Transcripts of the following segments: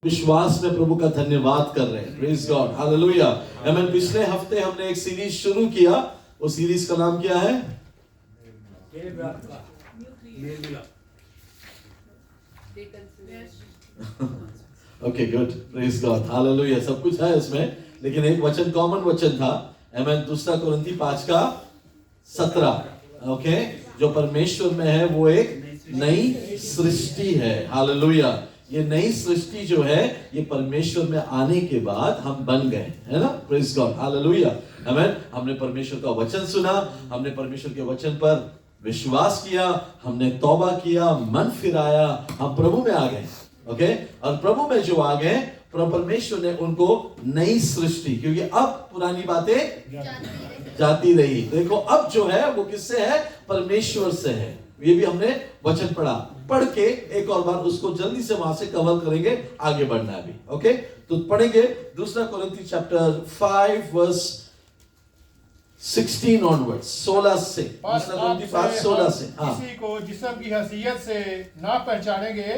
विश्वास में प्रभु का धन्यवाद कर रहे हैं। प्रेज गॉड, हालेलुया, आमीन। पिछले हफ्ते हमने एक सीरीज शुरू किया, वो सीरीज का नाम क्या है? Okay, good, praise God, hallelujah. सब कुछ है उसमें, लेकिन एक वचन कॉमन वचन था, आमीन। 2 कोरिन्थी 5:17, ओके, जो परमेश्वर में है वो एक नई सृष्टि है, हालेलुया। ये नई सृष्टि जो है ये परमेश्वर में आने के बाद हम बन गए, है ना? प्रेज गॉड, हालेलुया, आमीन। हमने परमेश्वर का वचन सुना, हमने परमेश्वर के वचन पर विश्वास किया, हमने तौबा किया, मन फिराया, हम प्रभु में आ गए, ओके। और प्रभु में जो आ गए, परमेश्वर ने उनको नई सृष्टि, क्योंकि अब पुरानी बातें जाती रही, देखो अब जो है वो किससे है? परमेश्वर से है। ये भी हमने वचन पढ़ के एक और बार उसको जल्दी से वहां से कवर करेंगे, आगे बढ़ना है अभी, ओके। तो पढ़ेंगे 2 कोरिन्थी चैप्टर 5 वर्स 16 ऑनवर्ड्स, 16 से, 2 कोरिन्थी 5:16 से। किसी को जिस्म की हैसियत से ना पहचानेंगे,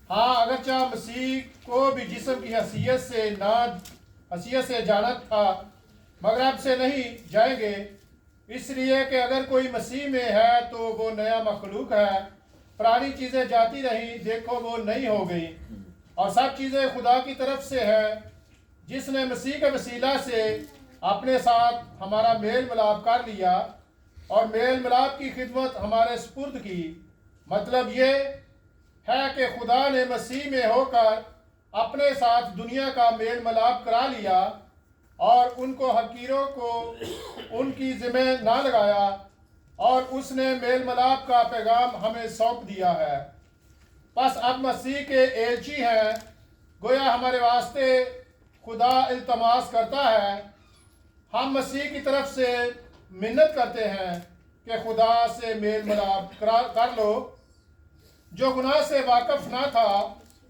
हाँ अगरचे मसीह को भी जिस्म की हैसियत से जाना था, मगर अब से नहीं जाएंगे, इसलिए कि अगर कोई मसीह में है तो वो नया मखलूक है, पुरानी चीजें जाती रही, देखो वो नई हो गई, और सब चीजें खुदा की तरफ से है, जिसने मसीह के वसीला से अपने साथ हमारा मेल मिलाप कर लिया और मेल मिलाप की खिदमत हमारे सुपुर्द की। मतलब ये है कि खुदा ने मसीह में होकर अपने साथ दुनिया का मेल मिलाप करा लिया और उनको हकीरों को उनकी जिम्मे ना लगाया, और उसने मेल मिलाप का पैगाम हमें सौंप दिया है। बस अब मसीह के एलची हैं, गोया हमारे वास्ते खुदा इल्तमास करता है, हम मसीह की तरफ से मिन्नत करते हैं कि खुदा से मेल मिलाप कर लो। जो गुनाह से वाकिफ ना था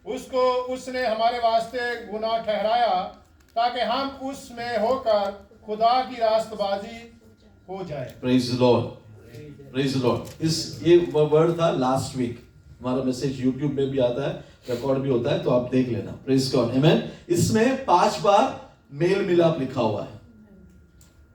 उसको उसने हमारे वास्ते गुनाह ठहराया, ताकि हम उसमें होकर खुदा की रास्तबाजी हो जाए। Praise the Lord, praise the Lord. ये वर्ड था लास्ट वीक, हमारा मैसेज यूट्यूब में भी आता है, रिकॉर्ड भी होता है, तो आप देख लेना। प्रेज गॉड, आमीन। इसमें 5 बार मेल मिलाप लिखा हुआ है,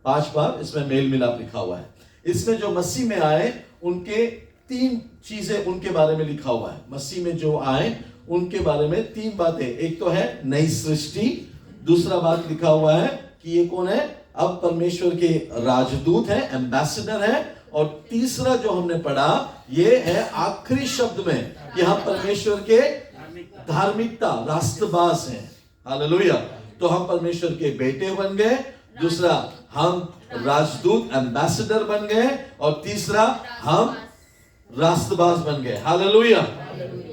5 बार इसमें मेल मिलाप लिखा हुआ है। इसमें जो मसीह में आए उनके 3 चीजें उनके बारे में लिखा हुआ है। मसीह में जो आए उनके बारे में 3 बातें, एक तो है नई सृष्टि, दूसरा बात लिखा हुआ है कि ये कौन है? अब परमेश्वर के राजदूत हैं, एम्बेसडर हैं, और तीसरा जो हमने पढ़ा ये है आखिरी शब्द में कि हम परमेश्वर के धार्मिकता रास्तबाज हैं, हालेलुया। तो हम परमेश्वर के बेटे बन गए, दूसरा हम राजदूत एम्बेसडर बन गए, और तीसरा हम रास्तबाज बन गए, हालेलुया।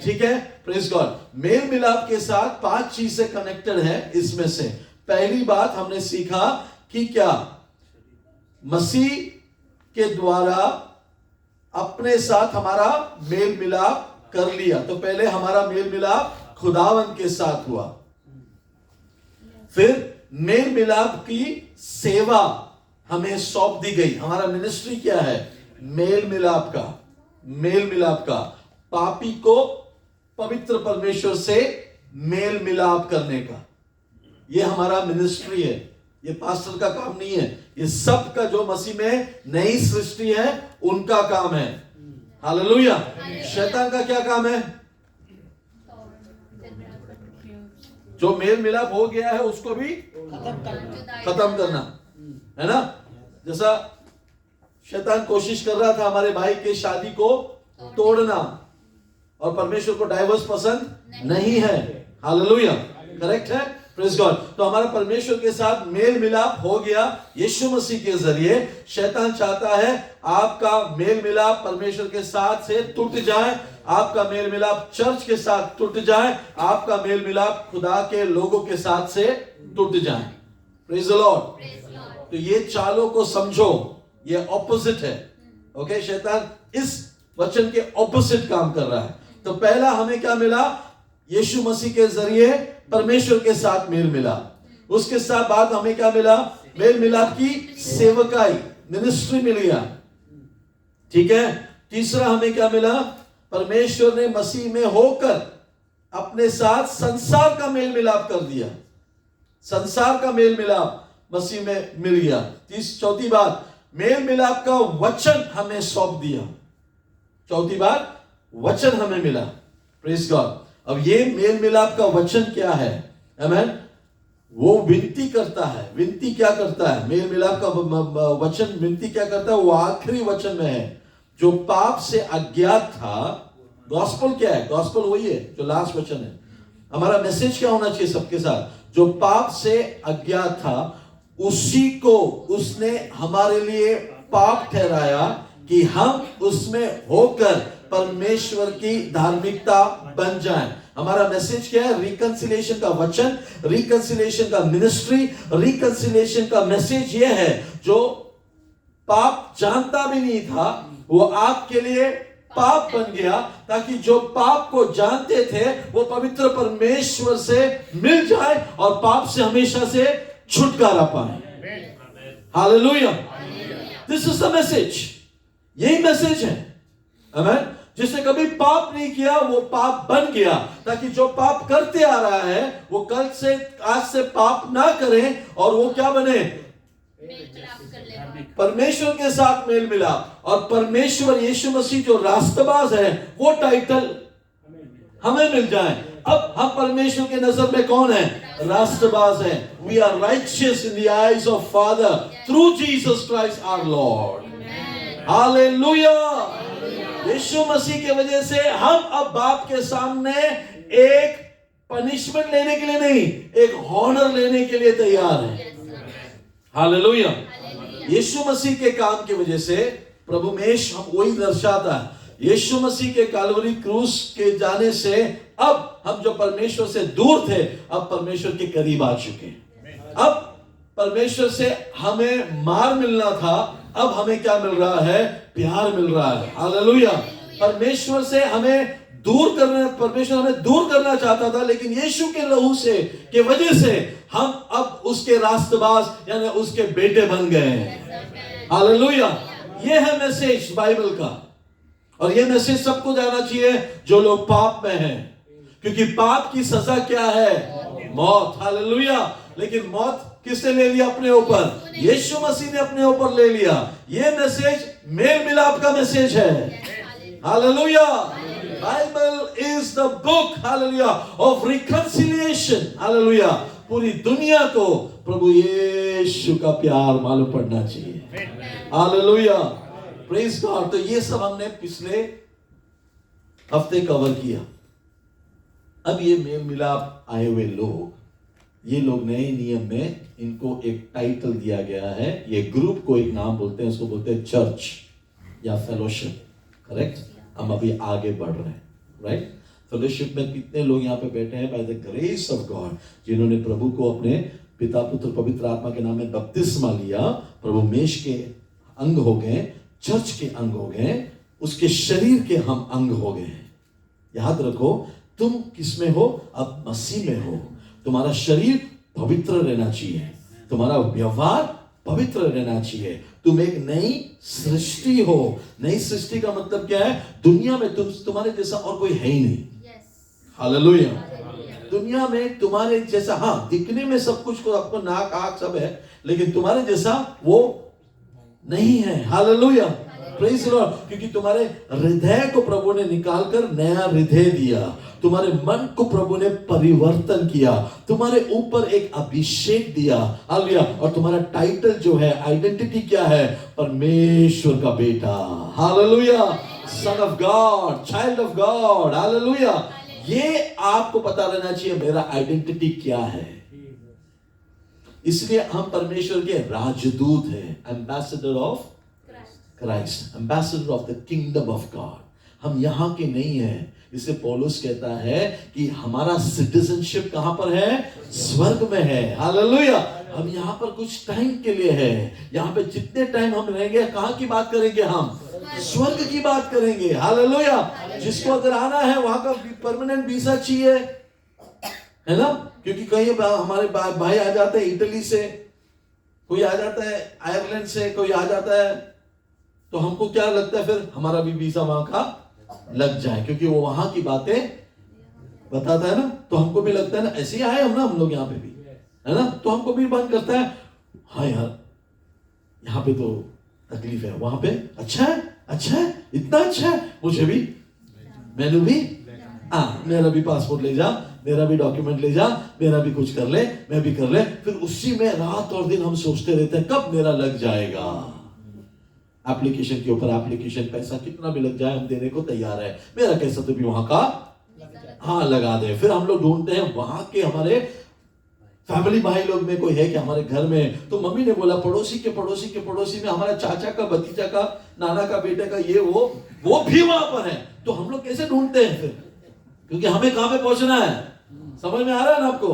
ठीक है, प्रेज गॉड। मेल मिलाप के साथ 5 चीजें कनेक्टेड है। इसमें से पहली बात हमने सीखा कि क्या मसीह के द्वारा अपने साथ हमारा मेल मिलाप कर लिया। तो पहले हमारा मेल मिलाप खुदावंद के साथ हुआ, फिर मेल मिलाप की सेवा हमें सौंप दी गई। हमारा मिनिस्ट्री क्या है? मेल मिलाप का, मेल मिलाप का, पापी को पवित्र परमेश्वर से मेल मिलाप करने का। ये हमारा मिनिस्ट्री है, ये पास्टर का काम नहीं है, ये सब का जो मसीह में नई सृष्टि है उनका काम है, हालेलुया। शैतान का क्या काम है? जो मेल मिलाप हो गया है उसको भी खत्म करना, है ना। जैसा शैतान कोशिश कर रहा था हमारे भाई के शादी को तोड़ना, और परमेश्वर को डाइवोर्स पसंद नहीं है, हालेलुया, करेक्ट है, प्रेज गॉड। तो हमारा परमेश्वर के साथ मेल मिलाप हो गया यीशु मसीह के जरिए। शैतान चाहता है आपका मेल मिलाप परमेश्वर के साथ से टूट जाए, आपका मेल मिलाप चर्च के साथ टूट जाए, आपका मेल मिलाप खुदा के लोगों के साथ से टूट जाए, प्रेज द लॉर्ड। तो ये चालों को समझो, ये ऑपोजिट है, ओके। शैतान इस वचन के ऑपोजिट काम कर रहा है। तो पहला हमें क्या मिला? यीशु मसीह के जरिए परमेश्वर के साथ मेल मिला। उसके साथ बाद हमें क्या मिला? मेल मिलाप की सेवकाई, मिनिस्ट्री मिल गया, ठीक है। तीसरा हमें क्या मिला? परमेश्वर ने मसीह में होकर अपने साथ संसार का मेल मिलाप कर दिया। संसार का मेल मिलाप मसीह में मिल गया। चौथी बात, मेल मिलाप का वचन हमें सौंप दिया। चौथी बात, वचन हमें मिला। Praise God. अब ये मेल मिलाप का वचन क्या है? आमेन। वो विनती करता है। विनती क्या करता है? मेल मिलाप का वचन विनती क्या करता है? वो आखिरी वचन में है, जो पाप से अज्ञात था। गॉस्पेल क्या है? गॉस्पेल वही है जो लास्ट वचन है। हमारा मैसेज क्या होना चाहिए सबके साथ? जो पाप से अज्ञात था उसी को उसने हमारे लिए पाप ठहराया कि हम उसमें होकर परमेश्वर की धार्मिकता बन जाएं। हमारा मैसेज क्या है? रिकंसिलिएशन का वचन, रिकंसिलिएशन का मिनिस्ट्री, रिकंसिलिएशन का मैसेज यह है, जो पाप जानता भी नहीं था वो आपके लिए पाप बन गया, ताकि जो पाप को जानते थे वो पवित्र परमेश्वर से मिल जाए और पाप से हमेशा से छुटकारा पाए। Hallelujah. This is the message. यही मैसेज है। आमेन। जिसने कभी पाप नहीं किया वो पाप बन गया, ताकि जो पाप करते आ रहा है वो कल से, आज से पाप ना करे और वो क्या बने? परमेश्वर के साथ मेल मिला। और परमेश्वर यीशु मसीह जो रास्तबाज है वो टाइटल हमें मिल जाए। अब हम परमेश्वर के नजर में कौन है? रास्तबाज है। We are righteous in the eyes of father through Jesus Christ our Lord. Hallelujah. यीशु मसीह के वजह से हम अब बाप के सामने एक पनिशमेंट लेने के लिए नहीं, एक हॉनर लेने के लिए तैयार हैं। हालेलुया। यीशु मसीह के काम की वजह से प्रभु मेष हम वही दर्शाता है। यीशु मसीह के काल्वरी क्रूस के जाने से अब हम जो परमेश्वर से दूर थे अब परमेश्वर के करीब आ चुके हैं। अब परमेश्वर से हमें मार मिलना था, अब हमें क्या मिल रहा है? प्यार मिल रहा है। हालेलुया। परमेश्वर से हमें दूर करना, परमेश्वर हमें दूर करना चाहता था, लेकिन यीशु के लहू से के वजह से हम अब उसके रास्तबाज यानी उसके बेटे बन गए हैं। हालेलुया। ये है मैसेज बाइबल का, और ये मैसेज सबको जाना चाहिए जो लोग पाप में हैं, क्योंकि पाप की सजा क्या है? मौत। हालेलुया। लेकिन मौत किसने ले लिया अपने ऊपर? यीशु मसीह ने अपने ऊपर ले लिया। ये मैसेज मेल मिलाप का मैसेज है। Hallelujah. Bible is the book, hallelujah, of reconciliation. Hallelujah. पूरी दुनिया को प्रभु यीशु का प्यार मालूम पड़ना चाहिए। हालेलुया। Praise God. तो ये सब हमने पिछले हफ्ते कवर किया। अब ये मेल मिलाप आए हुए लोग, ये लोग नए नियम में इनको एक टाइटल दिया गया है। ये ग्रुप को एक नाम बोलते हैं, उसको बोलते हैं चर्च या फेलोशिप। करेक्ट। हम अभी आगे बढ़ रहे हैं। राइट। फेलोशिप में कितने लोग यहाँ पे बैठे हैं by the grace of God, जिन्होंने प्रभु को अपने पिता पुत्र पवित्र आत्मा के नाम में बपतिस्मा लिया, प्रभु मेष के अंग हो गए, चर्च के अंग हो गए, उसके शरीर के हम अंग हो गए। याद रखो, तुम किसमें हो? अब मसीह में हो। तुम्हारा शरीर पवित्र रहना चाहिए, तुम्हारा व्यवहार पवित्र रहना चाहिए। तुम एक नई सृष्टि हो। नई सृष्टि का मतलब क्या है? दुनिया में तुम्हारे जैसा और कोई है ही नहीं। हालेलुया। दुनिया में तुम्हारे जैसा, हाँ दिखने में सब कुछ को, आपको नाक आंख सब है, लेकिन तुम्हारे जैसा वो नहीं है। हालेलुया। Praise the lord. क्योंकि तुम्हारे हृदय को प्रभु ने निकालकर नया हृदय दिया, तुम्हारे मन को प्रभु ने परिवर्तन किया, तुम्हारे ऊपर एक अभिषेक दिया। हालेलुया। और तुम्हारा टाइटल जो है, आइडेंटिटी क्या है? परमेश्वर का बेटा। Hallelujah. Son of God, child of God. Hallelujah. ये आपको पता रहना चाहिए मेरा आइडेंटिटी क्या है। इसलिए हम परमेश्वर के राजदूत हैं, ambassador of Christ, ambassador of the kingdom of God. हम यहाँ के नहीं हैं। इसलिए पौलुस कहता है कि हमारा सिटीजनशिप कहां पर है? स्वर्ग में है। हालेलुया। हम यहाँ पर कुछ टाइम के लिए है। यहाँ पे जितने टाइम हम रहेंगे, कहां की बात करेंगे? हम स्वर्ग की बात करेंगे। हालेलुया। जिसको अगर आना है वहां का परमानेंट वीजा चाहिए, है ना? क्योंकि कहीं हमारे भाई आ जाते हैं इटली से, कोई आ जाता है आयरलैंड से, कोई आ जाता है, तो हमको क्या लगता है फिर? हमारा भी वीजा वहां का लग जाए, क्योंकि वो वहां की बातें बताता है ना, तो हमको भी लगता है ना ऐसे ही आए हम लोग यहाँ पे भी, है ना, तो हमको भी मन करता है हाँ यार यहाँ पे तो तकलीफ है, वहां पे अच्छा है, इतना अच्छा है, मुझे भी, मैंने भी, मेरा भी पासपोर्ट ले जा, मेरा भी डॉक्यूमेंट ले जा, मेरा भी कुछ कर ले, मैं भी कर ले। फिर उसी में रात और दिन हम सोचते रहते हैं कब मेरा लग जाएगा। एप्लीकेशन के ऊपर एप्लीकेशन, पैसा कितना भी लग जाए हम देने को तैयार है, मेरा कैसा तो भी वहां का लगा दे। फिर हम लोग ढूंढते हैं वहां के हमारे फैमिली भाई लोग में कोई है कि हमारे घर में, तो मम्मी ने बोला पड़ोसी के में हमारा चाचा का, भतीजा का, नाना का बेटे का, ये वो भी वहां पर है। तो हम लोग कैसे ढूंढते हैं फिर, क्योंकि हमें कहां पे पहुंचना है, समझ में आ रहा है ना आपको,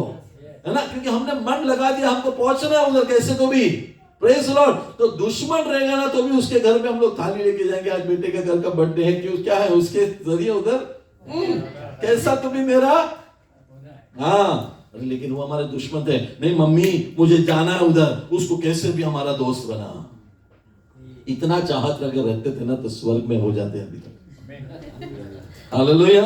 है ना, क्योंकि हमने मन लगा दिया, हमको पहुंचना है उधर कैसे तो भी। Praise Lord. तो दुश्मन रहेगा ना तो भी उसके घर में हम लोग थाली लेके जाएंगे, आज बेटे का घर का बर्थडे है, क्यों क्या है उसके जरिए उधर कैसा तो भी मेरा, हाँ, लेकिन वो हमारे दुश्मन थे, नहीं मम्मी मुझे जाना है उधर, उसको कैसे भी हमारा दोस्त बना। इतना चाहत अगर रहते थे ना तो स्वर्ग में हो जाते अभी तक। हालेलुया,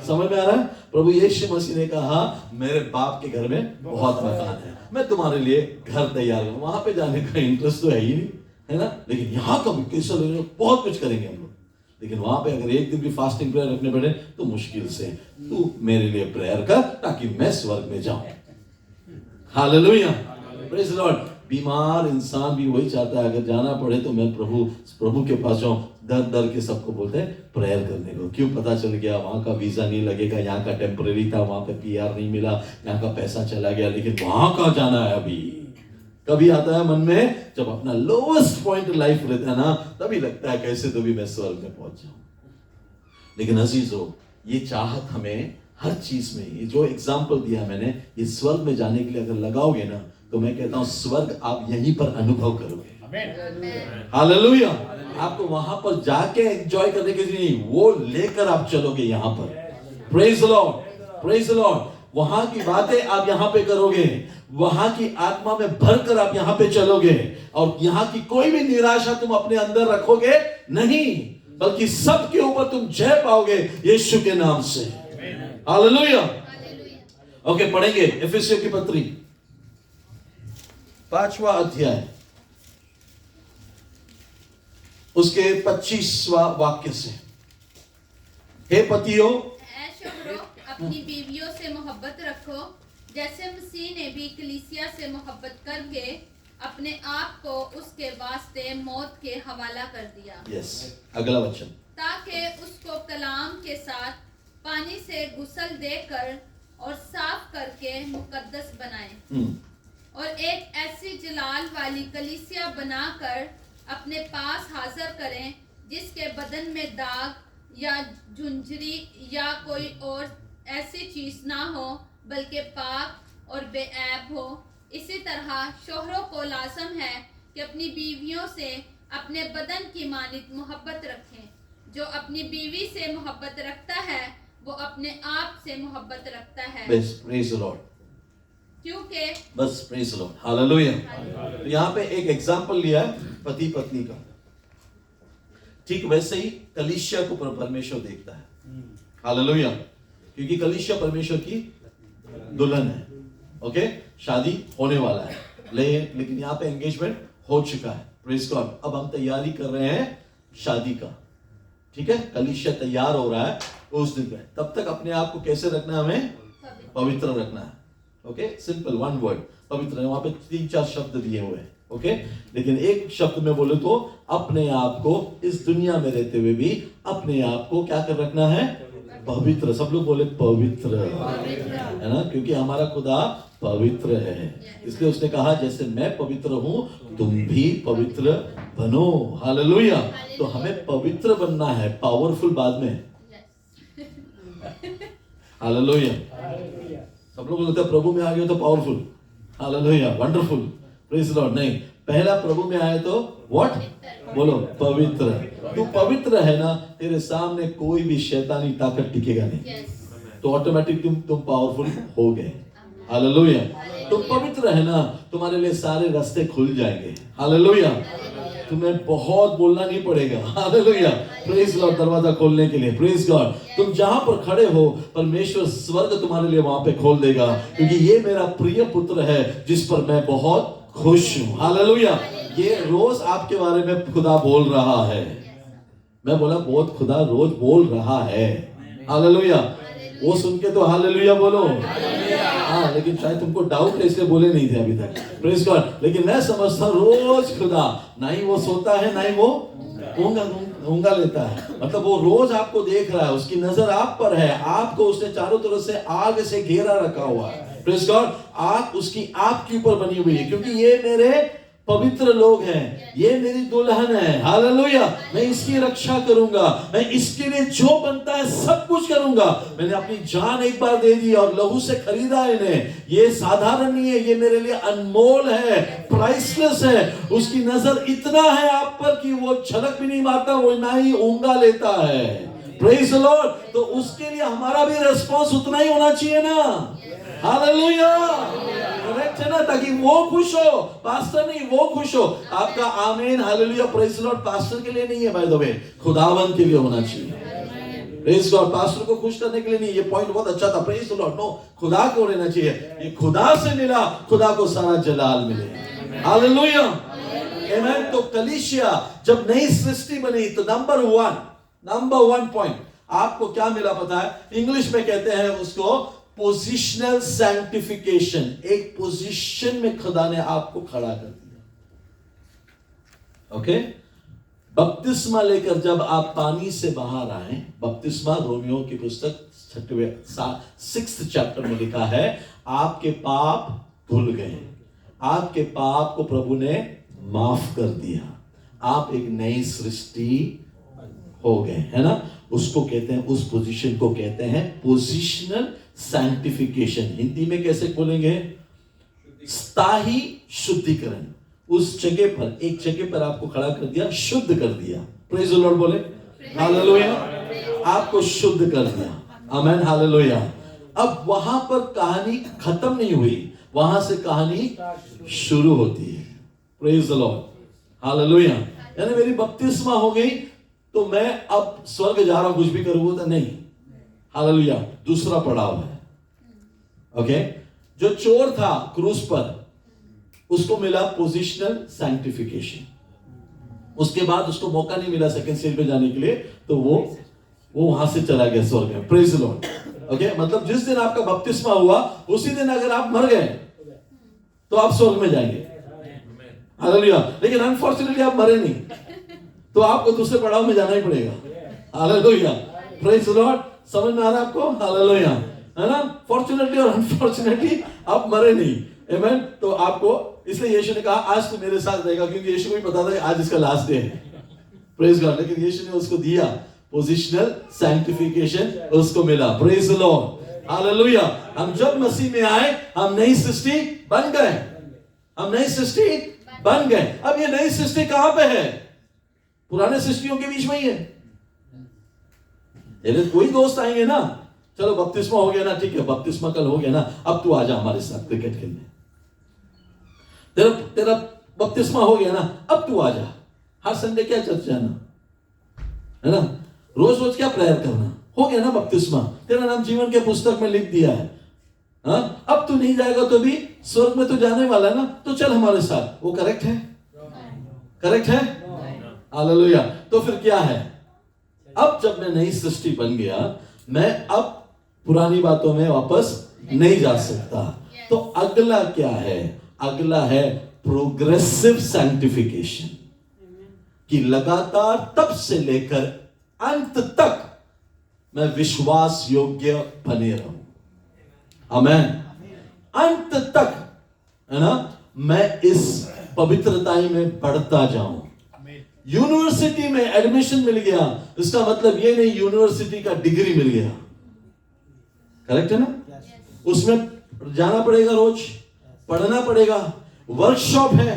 समझ में आ रहा है। प्रभु यीशु मसीह ने कहा मेरे बाप के घर में बहुत मकान है, मैं तुम्हारे लिए घर तैयार करूं। वहां पे जाने का इंटरेस्ट तो है ही नहीं, है ना, लेकिन यहाँ का भी कैसा बहुत कुछ करेंगे हम लोग। लेकिन वहां पे अगर एक दिन भी फास्टिंग प्रेयर रखने पड़े तो मुश्किल से, तू मेरे लिए प्रेयर कर ताकि मैं स्वर्ग में जाऊं। Hallelujah, praise Lord. बीमार इंसान भी वही चाहता है अगर जाना पड़े तो मैं प्रभु के पास जाऊं। दर के सबको बोलते हैं प्रेयर करने को, क्यों, पता चल गया वहां का वीजा नहीं लगेगा, यहाँ का टेम्परेरी था, वहां पे PR नहीं मिला, यहाँ का पैसा चला गया, लेकिन वहां का जाना है अभी। कभी आता है मन में जब अपना लोवेस्ट पॉइंट लाइफ रहता है ना, तभी लगता है कैसे तो भी मैं स्वर्ग में पहुंच जाऊं। लेकिन अजीजों, ये चाहत हमें हर चीज में, ये जो एग्जाम्पल दिया मैंने, ये स्वर्ग में जाने के लिए अगर लगाओगे ना, तो मैं कहता हूं स्वर्ग आप यहीं पर अनुभव करोगे। हालेलुया। आपको वहां पर जाके एंजॉय करने के लिए नहीं, वो लेकर आप चलोगे यहां पर। Praise Lord, praise Lord. वहां की बातें आप यहां पे करोगे, वहां की आत्मा में भरकर आप यहां पे चलोगे, और यहां की कोई भी निराशा तुम अपने अंदर रखोगे नहीं, बल्कि सबके ऊपर तुम जय पाओगे यीशु के नाम से। हालेलुया। ओके, पढ़ेंगे एफेसियों की पत्री 5वां अध्याय उसके 25वां वाक्य से। हे पतियों, अपनी बीवियों से मोहब्बत रखो, जैसे मसीह ने भी कलीसिया से मोहब्बत करके अपने आप को उसके वास्ते मौत के हवाला कर दिया। यस, अगला वचन। ताकि उसको कलाम के साथ पानी से गुस्ल देकर और साफ करके मुकद्दस बनाए, और एक ऐसी जलाल वाली कलीसिया बनाकर अपने पास हाजिर करें, जिसके बदन में दाग या झुंझरी या कोई और ऐसी चीज ना हो, बल्कि पाक और बेऐब हो। इसी तरह शोहरों को लाजम है कि अपनी बीवियों से अपने बदन की मानित मोहब्बत रखें। जो अपनी बीवी से मोहब्बत रखता है वो अपने आप से मोहब्बत रखता है। Praise the lord. क्योंकि बस प्रेज द लॉर्ड, हालेलुया। तो यहाँ पे एक एग्जांपल लिया है पति पत्नी का, ठीक वैसे ही कलीसिया को परमेश्वर देखता है। हालेलुया, क्योंकि कलीसिया परमेश्वर की दुल्हन है। ओके, शादी होने वाला है, लेकिन यहाँ पे एंगेजमेंट हो चुका है। Praise God. अब हम तैयारी कर रहे हैं शादी का, ठीक है, कलीसिया तैयार हो रहा है उस दिन पे। तब तक अपने आप को कैसे रखना है, हमें पवित्र रखना है। ओके, सिंपल वन वर्ड पवित्र। वहां पे 3-4 शब्द दिए हुए हैं। ओके, लेकिन एक शब्द में बोले तो अपने आप को इस दुनिया में रहते हुए भी अपने आप को क्या कर रखना है, पवित्र। सब लोग बोले पवित्र, है ना, क्योंकि हमारा खुदा पवित्र है। इसलिए उसने कहा जैसे मैं पवित्र हूं तुम भी पवित्र बनो। हालेलुया। तो हमें पवित्र बनना है, पावरफुल बाद में। हालेलुया। सब लोग बोलते हैं प्रभु में आ गए तो powerful, hallelujah, wonderful, praise Lord. नहीं, पहला प्रभु में आए तो व्हाट, बोलो पवित्र। तू पवित्र है ना, तेरे सामने कोई भी शैतानी ताकत टिकेगा नहीं। तो ऑटोमेटिक तुम पावरफुल हो गए। हालेलुया। तुम पवित्र है ना, तुम्हारे लिए सारे रास्ते खुल जाएंगे। हालेलुया। तुम्हें बहुत बोलना नहीं पड़ेगा। हालेलुया। Praise Lord. दरवाजा खोलने के लिए प्रेज गॉड। तुम जहां पर खड़े हो परमेश्वर स्वर्ग तुम्हारे लिए वहां पे खोल देगा, क्योंकि ये मेरा प्रिय पुत्र है जिस पर मैं बहुत खुश हूं। हालेलुया। ये रोज आपके बारे में खुदा बोल रहा है। मैं बोला बहुत खुदा रोज बोल रहा है। हालेलुया। वो सुन के तो हालेलुया बोलो। हाँ, लेकिन शायद तुमको डाउट है इसलिए बोले नहीं थे अभी तक। Praise God. लेकिन मैं समझता हूँ रोज खुदा, ना ही वो सोता है ना ही वो ऊँगा लेता है। मतलब वो रोज आपको देख रहा है, उसकी नजर आप पर है। आपको उसने चारों तरफ से आग से घेरा रखा हुआ है। Praise God. आग उसकी आपके ऊपर बनी हुई है, क्योंकि ये मेरे पवित्र लोग हैं, ये मेरी दुल्हन है। हालेलुया। मैं इसकी रक्षा करूंगा, मैं इसके लिए जो बनता है सब कुछ करूंगा। मैंने अपनी जान एक बार दे दी और लहू से खरीदा इन्हें। ये साधारण नहीं है, ये मेरे लिए अनमोल है, प्राइसलेस है। उसकी नजर इतना है आप पर कि वो झलक भी नहीं मारता, वो ना ही ऊँगा लेता है। Praise the Lord. तो उसके लिए हमारा भी रिस्पॉन्स उतना ही होना चाहिए ना। हालेलुया। करेक्ट है ना, ताकि वो खुश हो, पास्टर नहीं, वो खुश हो। आपका आमीन hallelujah praise the Lord pastor के लिए नहीं है, बाय द वे खुदावन के लिए होना चाहिए। Praise God. पास्टर को खुश करने के लिए नहीं। ये पॉइंट बहुत अच्छा था। Praise the Lord. नो, खुदा को रहना चाहिए। ये खुदा से मिला, खुदा को सारा जलाल मिले। हालेलुया। आमीन। तो कलीसिया जब नई सृष्टि बनी तो नंबर वन पॉइंट आपको क्या मिला पता है? इंग्लिश में कहते हैं उसको पोजिशनल सैंक्टिफिकेशन। एक पोजीशन में खुदा ने आपको खड़ा कर दिया। ओके। बपतिस्मा लेकर जब आप पानी से बाहर आए, बपतिस्मा रोमियो की पुस्तक 6 चैप्टर में लिखा है, आपके पाप धुल गए, आपके पाप को प्रभु ने माफ कर दिया, आप एक नई सृष्टि हो गए, है ना। उसको कहते हैं, उस पोजीशन को कहते हैं पोजिशनल सैंक्टिफिकेशन। हिंदी में कैसे बोलेंगे? स्थायी शुद्धिकरण। उस जगह पर, एक जगह पर आपको खड़ा कर दिया, शुद्ध कर दिया। प्रेज द लॉर्ड बोले हालेलुया। आपको शुद्ध कर दिया। आमीन हालेलुया। अब वहां पर कहानी खत्म नहीं हुई, वहां से कहानी शुरू होती है। Praise the Lord hallelujah. यानी मेरी बपतिस्मा हो गई तो मैं अब स्वर्ग जा रहा हूं, कुछ भी करूंगा तो नहीं। हालेलुया। दूसरा पड़ाव है। ओके। जो चोर था क्रूस पर, उसको मिला पोजिशनल सैंक्टिफिकेशन। उसके बाद उसको मौका नहीं मिला सेकंड स्टेज पे जाने के लिए, तो वो वहां से चला गया स्वर्ग में। Praise the Lord. ओके। मतलब जिस दिन आपका बपतिस्मा हुआ उसी दिन अगर आप मर गए तो आप स्वर्ग में जाएंगे। हालेलुया। लेकिन अनफॉर्चुनेटली आप मरे नहीं, तो आपको दूसरे पड़ाव में जाना ही पड़ेगा। हालेलुया। Praise the Lord. समझ में आ रहा है आपको? हालेलुया, है ना। फॉर्चुनेटली और अनफॉर्चुनेटली आप मरे नहीं। आमीन। तो आपको, इसलिए यीशु ने कहा आज तू मेरे साथ रहेगा, क्योंकि यीशु को भी पता था कि आज इसका लास्ट डे है। Praise God. लेकिन यीशु ने उसको दिया पोजिशनल सैंक्टिफिकेशन, उसको मिला। Praise the Lord hallelujah. हम जब मसीह में आए हम नई सृष्टि बन गए, हम नई सृष्टि बन गए। अब ये नई सृष्टि कहां पे है? पुराने सृष्टियों के बीच में ही है। तेरे कोई दोस्त आएंगे ना, चलो बपतिस्मा हो गया ना, ठीक है बपतिस्मा कल हो गया ना, अब तू आजा हमारे साथ क्रिकेट खेलने। तेरा बपतिस्मा हो गया ना, अब तू आजा। हर संडे क्या चर्च जाना, है ना। रोज रोज क्या प्रेयर करना, हो गया ना बपतिस्मा, तेरा नाम जीवन के पुस्तक में लिख दिया है। हाँ, अब तू नहीं जाएगा तो भी स्वर्ग में तो जाने वाला है ना, तो चल हमारे साथ। वो करेक्ट है? करेक्ट है? हालेलुया। तो फिर क्या है? अब जब मैं नई सृष्टि बन गया, मैं अब पुरानी बातों में वापस नहीं जा सकता। तो अगला क्या है? अगला है प्रोग्रेसिव सैंक्टिफिकेशन, कि लगातार तब से लेकर अंत तक मैं विश्वास योग्य बने रहूं। आमीन। अंत तक, है ना, मैं इस पवित्रताई में बढ़ता जाऊं। यूनिवर्सिटी में एडमिशन मिल गया, इसका मतलब ये नहीं यूनिवर्सिटी का डिग्री मिल गया। करेक्ट है ना? उसमें जाना पड़ेगा, रोज पढ़ना पड़ेगा, वर्कशॉप है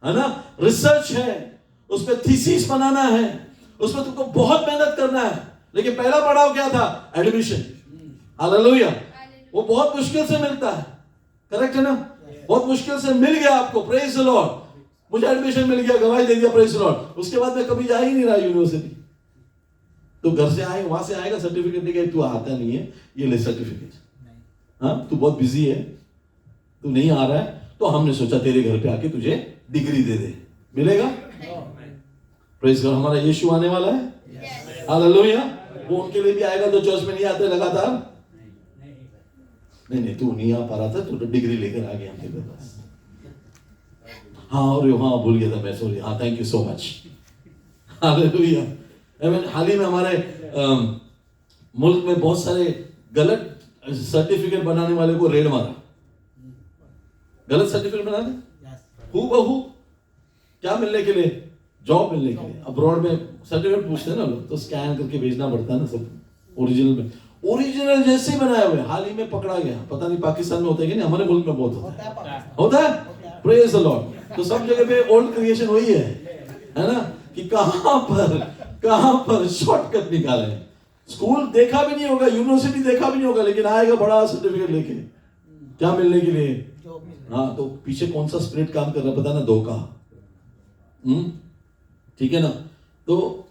ना, रिसर्च है, उसमें थीसिस बनाना है, उसमें तुमको बहुत मेहनत करना है। लेकिन पहला पड़ाव क्या था? एडमिशन। हालेलुया। वो बहुत मुश्किल से मिलता है। करेक्ट है ना? बहुत मुश्किल से मिल गया आपको, प्रेज द लॉर्ड। मुझे एडमिशन मिल गया, गवाही दे दिया, प्रेज द लॉर्ड। उसके बाद मैं कभी जा ही नहीं रहा यूनिवर्सिटी। तो घर से आए, वहां से आएगा सर्टिफिकेट लेके, तू आता नहीं है, ये ले सर्टिफिकेट। हाँ, तू बहुत बिजी है, तू नहीं आ रहा है, तो हमने सोचा तेरे घर पे आके तुझे डिग्री दे दे, मिलेगा। Praise God. हमारा यीशु आने वाला है, हालेलुया। वो उनके लिए भी आएगा जो चर्च में नहीं आते लगातार। नहीं, तू नहीं आ पा रहा था, तू तो डिग्री लेकर आ गया मेरे पास। हाँ, और हाँ भूल गया था मैं, सॉरी। हाँ, thank you so much, hallelujah. हाल ही में हमारे मुल्क में बहुत सारे गलत सर्टिफिकेट बनाने वाले को रेड मारा। गलत सर्टिफिकेट बना दे, हूबहू क्या मिलने के लिए? जॉब मिलने के लिए। अब्रॉड में सर्टिफिकेट पूछते हैं ना लोग, तो स्कैन करके भेजना पड़ता है ना सब, ओरिजिनल में। ओरिजिनल जैसे बनाए हुए। हाल ही में पकड़ा गया, पता नहीं पाकिस्तान में होता है कि नहीं, हमारे मुल्क में बहुत होता है। Praise the Lord. तो सब जगह पे ओल्ड क्रिएशन वही है ना, कि कहां पर शॉर्टकट निकाले। स्कूल देखा भी नहीं होगा, यूनिवर्सिटी देखा भी नहीं होगा, लेकिन आएगा बड़ा सर्टिफिकेट लेके, क्या मिलने के लिए? हाँ, तो पीछे कौन सा स्पिरिट काम कर रहा है पता ना, धोखा। ठीक है ना? तो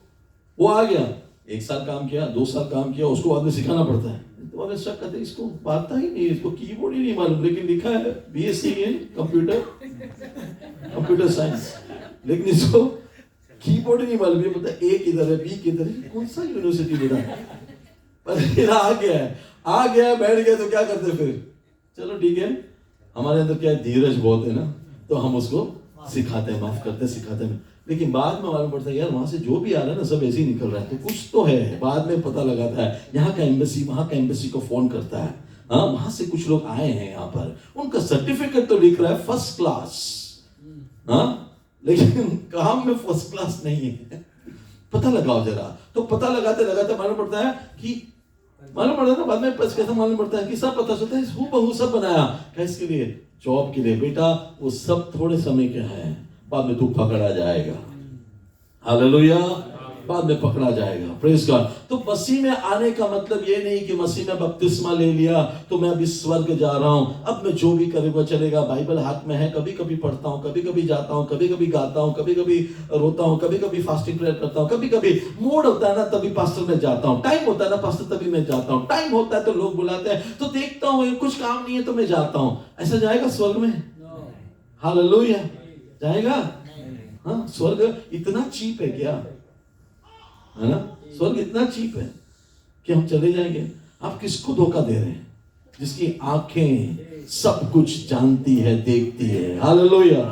वो आ गया, 1 साल काम किया, 2 साल काम किया, उसको बाद में सिखाना पड़ता है। तो अगर शक करते इसको आता ही नहीं, इसको कीबोर्ड ही नहीं मालूम, लेकिन लिखा है BSc इन कंप्यूटर साइंस, लेकिन इसको कीबोर्ड नहीं मालूम। ये पता A किधर है, B किधर है, कौन सा यूनिवर्सिटी लेना है। पर फिर आ गया बैठ गया, तो क्या करते फिर? चलो ठीक है, हमारे अंदर क्या है, धीरज बहुत है ना, तो हम उसको सिखाते हैं, माफ करते हैं, सिखाते हैं। लेकिन बाद में मालूम पड़ता है यार, वहां से जो भी आ रहा है ना, सब ऐसे ही निकल रहा है, तो कुछ तो है। बाद में पता लगाता है, यहाँ का एम्बेसी वहां का एम्बेसी को फोन करता है, हाँ वहां से कुछ लोग आए हैं यहाँ पर, उनका सर्टिफिकेट तो लिख रहा है फर्स्ट क्लास, हाँ, लेकिन काम में फर्स्ट क्लास नहीं है। पता लगाओ जरा। तो पता लगाते लगाते मालूम पड़ता है ना, बाद में कैसे मालूम पड़ता है कि सब पता चलता है, हूबहू सब बनाया। कैसके लिए? जॉब के लिए। बेटा वो सब थोड़े समय के हैं, बाद में तू पकड़ा जाएगा, हालेलुया, बाद में पकड़ा जाएगा। Praise God. तो मसीह में आने का मतलब ये नहीं कि मसीह में बपतिस्मा ले लिया तो मैं अभी स्वर्ग जा रहा हूं, अब मैं जो भी करूंगा चलेगा, बाइबल हाथ में है, कभी कभी पढ़ता हूं, कभी कभी जाता हूं, कभी कभी गाता हूं, कभी कभी रोता हूं, कभी कभी फास्टिंग प्रेयर करता हूं, कभी कभी मूड होता है ना तभी पास्टर में जाता हूं, टाइम होता है ना पास्टर तभी मैं जाता हूं, टाइम होता है तो लोग बुलाते हैं तो देखता हूं, कुछ काम नहीं है तो मैं जाता हूं। ऐसा जाएगा स्वर्ग में? हालेलुया, जाएगा? हाँ, स्वर्ग इतना चीप है क्या? है ना? स्वर्ग इतना चीप है कि हम चले जाएंगे। आप किसको धोखा दे रहे हैं? जिसकी आंखें सब कुछ जानती है, देखती है। Hallelujah,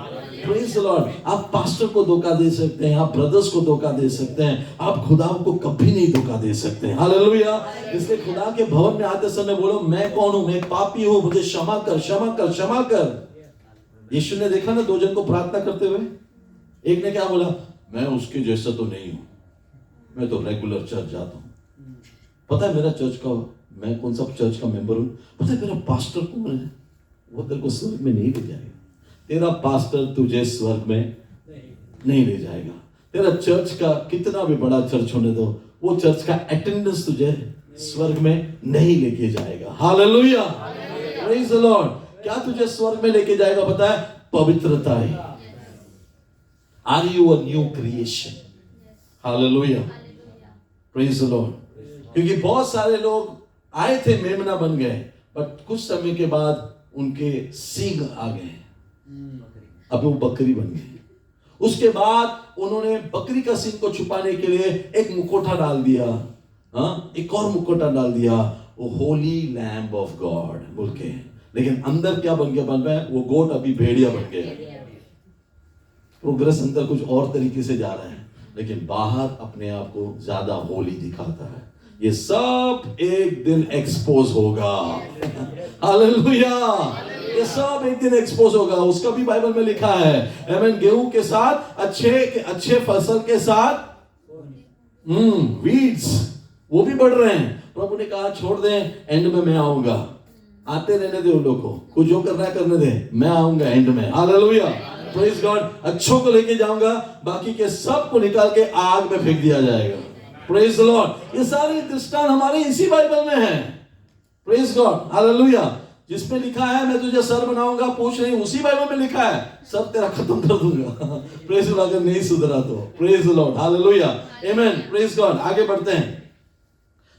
praise the Lord. आप पास्टर को धोखा दे सकते हैं, आप ब्रदर्स को धोखा दे सकते हैं, आप खुदा को कभी नहीं धोखा दे सकते हैं। हालेलुया। इसलिए खुदा के भवन में आते समय बोलो, मैं कौन हूं? मैं एक पापी हूं, मुझे क्षमा कर, क्षमा कर, क्षमा कर। यीशु ने देखा ना 2 जन को प्रार्थना करते हुए, एक ने क्या बोला? मैं उसके जैसा तो नहीं हूं, मैं तो रेगुलर चर्च जाता हूं। पता है मेरा चर्च का, मैं कौन सा चर्च का मेंबर हूं? पता है मेरा पास्टर कौन है? वो तेरे को स्वर्ग में नहीं ले जाएगा। तेरा पास्टर तुझे स्वर्ग में नहीं ले जाएगा। तेरा चर्च का कितना भी बड़ा चर्च होने दो, वो चर्च का अटेंडेंस तुझे स्वर्ग में नहीं लेके जाएगा। Hallelujah, praise the Lord. क्या तुझे स्वर्ग में लेके जाएगा पता है? पवित्रता है। Are you a new creation? Hallelujah, praise the lord. क्योंकि बहुत सारे लोग आए थे, मेमना बन गए, बट कुछ समय के बाद उनके सींग आ गए, अब वो बकरी बन गए। उसके बाद उन्होंने बकरी का सींग को छुपाने के लिए एक मुखौटा डाल दिया, हाँ, एक और मुखौटा डाल दिया, वो होली लैम्ब ऑफ गॉड बोल के। लेकिन अंदर क्या बन गया? वो गोट अभी भेड़िया बन गया। प्रोग्रेस अंदर कुछ और तरीके से जा रहा है, लेकिन बाहर अपने आप को ज्यादा होली दिखाता है। ये सब एक दिन एक्सपोज होगा। हालेलुया, ये सब एक दिन एक्सपोज होगा। उसका भी बाइबल में लिखा है, आमीन। गेहूं के साथ अच्छे फसल के साथ वीड्स वो भी बढ़ रहे हैं। प्रभु ने कहा छोड़ दें, एंड में मैं आऊंगा। आते रहने दे उन लोगों को, कुछ जो करना है करने दे, मैं आऊंगा एंड में। Hallelujah, praise God. अच्छों को लेके जाऊंगा, बाकी के सब को निकाल के आग में फेंक दिया जाएगा। Praise the Lord. ये सारे दृष्टांत हमारे इसी बाइबल में है। Praise God, hallelujah. जिसमें लिखा है मैं तुझे सर बनाऊंगा पूछ नहीं, उसी बाइबल में लिखा है सर तेरा खत्म कर दूंगा। Praise the Lord. अगर नहीं सुधरा तो praise the Lord, hallelujah, amen, praise God. आगे बढ़ते हैं।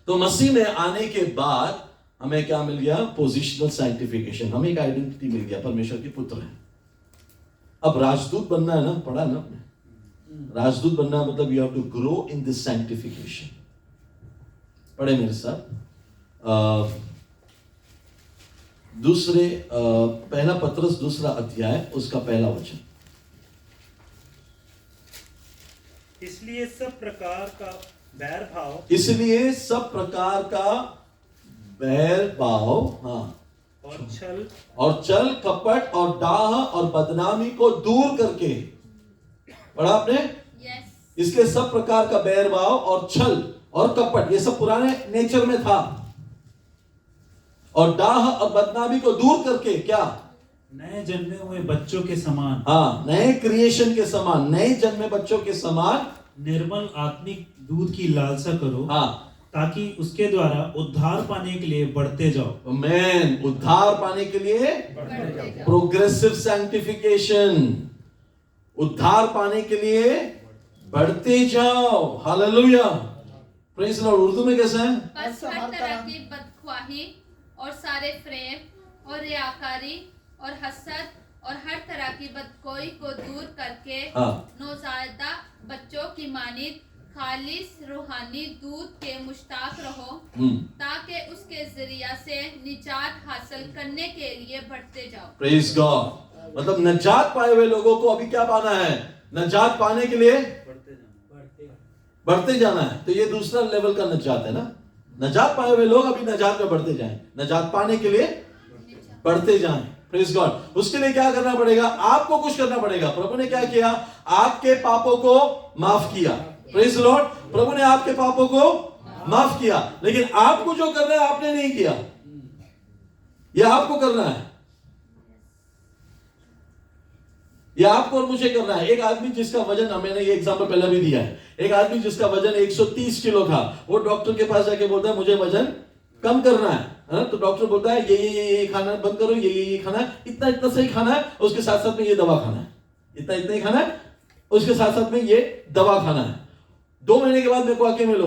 तो मसीह में आने के बाद हमें क्या मिल गया? Positional sanctification. हमें एक आइडेंटिटी मिल गया, परमेश्वर के पुत्र हैं। अब राजदूत बनना है ना, पढ़ा ना आपने, राजदूत बनना मतलब you have to grow in this sanctification. पढ़े मेरे साथ पहला पत्रस 2 अध्याय उसका पहला वचन। इसलिए सब प्रकार का बैर भाव, इसलिए सब प्रकार का बैर भाव, हाँ, और छल कपट और डाह और बदनामी को दूर करके, पढ़ा आपने? इसलिए सब प्रकार का बैर भाव और छल और कपट, ये सब पुराने नेचर में था, और डाह और बदनामी को दूर करके क्या? नए जन्मे हुए बच्चों के समान, हाँ, नए क्रिएशन के समान, नए जन्मे बच्चों के समान निर्मल आत्मिक दूध की लालसा करो, हाँ, ताकि उसके द्वारा उद्धार पाने के लिए बढ़ते जाओ। आमेन। उद्धार पाने के लिए प्रोग्रेसिव सैंक्टिफिकेशन, उद्धार पाने के लिए बढ़ते जाओ, हालेलुया, प्रेज लॉर्ड। उर्दू में कैसे है? बस हर तरह की बदख्वाही और सारे प्रेम और रियाकारी और हसद और हर तरह की बदकोई को दूर करके नौज़ायदा बच्चों की मानित खालिस रूहानी दूध के मुश्ताक रहो, ताकि उसके जरिया से निजात हासिल करने के लिए बढ़ते जाओ। Praise God. मतलब निजात पाए हुए लोगों को अभी क्या पाना है? निजात पाने के लिए बढ़ते जाना है। तो ये दूसरा लेवल का निजात है ना। निजात पाए हुए लोग अभी निजात में बढ़ते जाएं, निजात पाने के लिए बढ़ते जाएं। Praise God. उसके लिए क्या करना पड़ेगा? आपको कुछ करना पड़ेगा। प्रभु ने क्या किया? आपके पापों को माफ किया। Praise Lord. प्रभु ने आपके पापों को माफ किया, लेकिन आपको जो करना है आपने नहीं किया, यह आपको करना है, यह आपको और मुझे करना है। एक आदमी जिसका वजन, मैंने ये एग्जांपल पहले भी दिया है, एक आदमी जिसका वजन 130 किलो था, वो डॉक्टर के पास जाके बोलता है मुझे वजन कम करना है, तो डॉक्टर बोलता है ये खाना बंद करो, ये खाना है, इतना इतना सही खाना है, उसके साथ साथ में ये दवा खाना है, इतना इतना ही खाना है, उसके साथ साथ में ये दवा खाना है। 2 महीने के बाद मेरे को आके मिलो,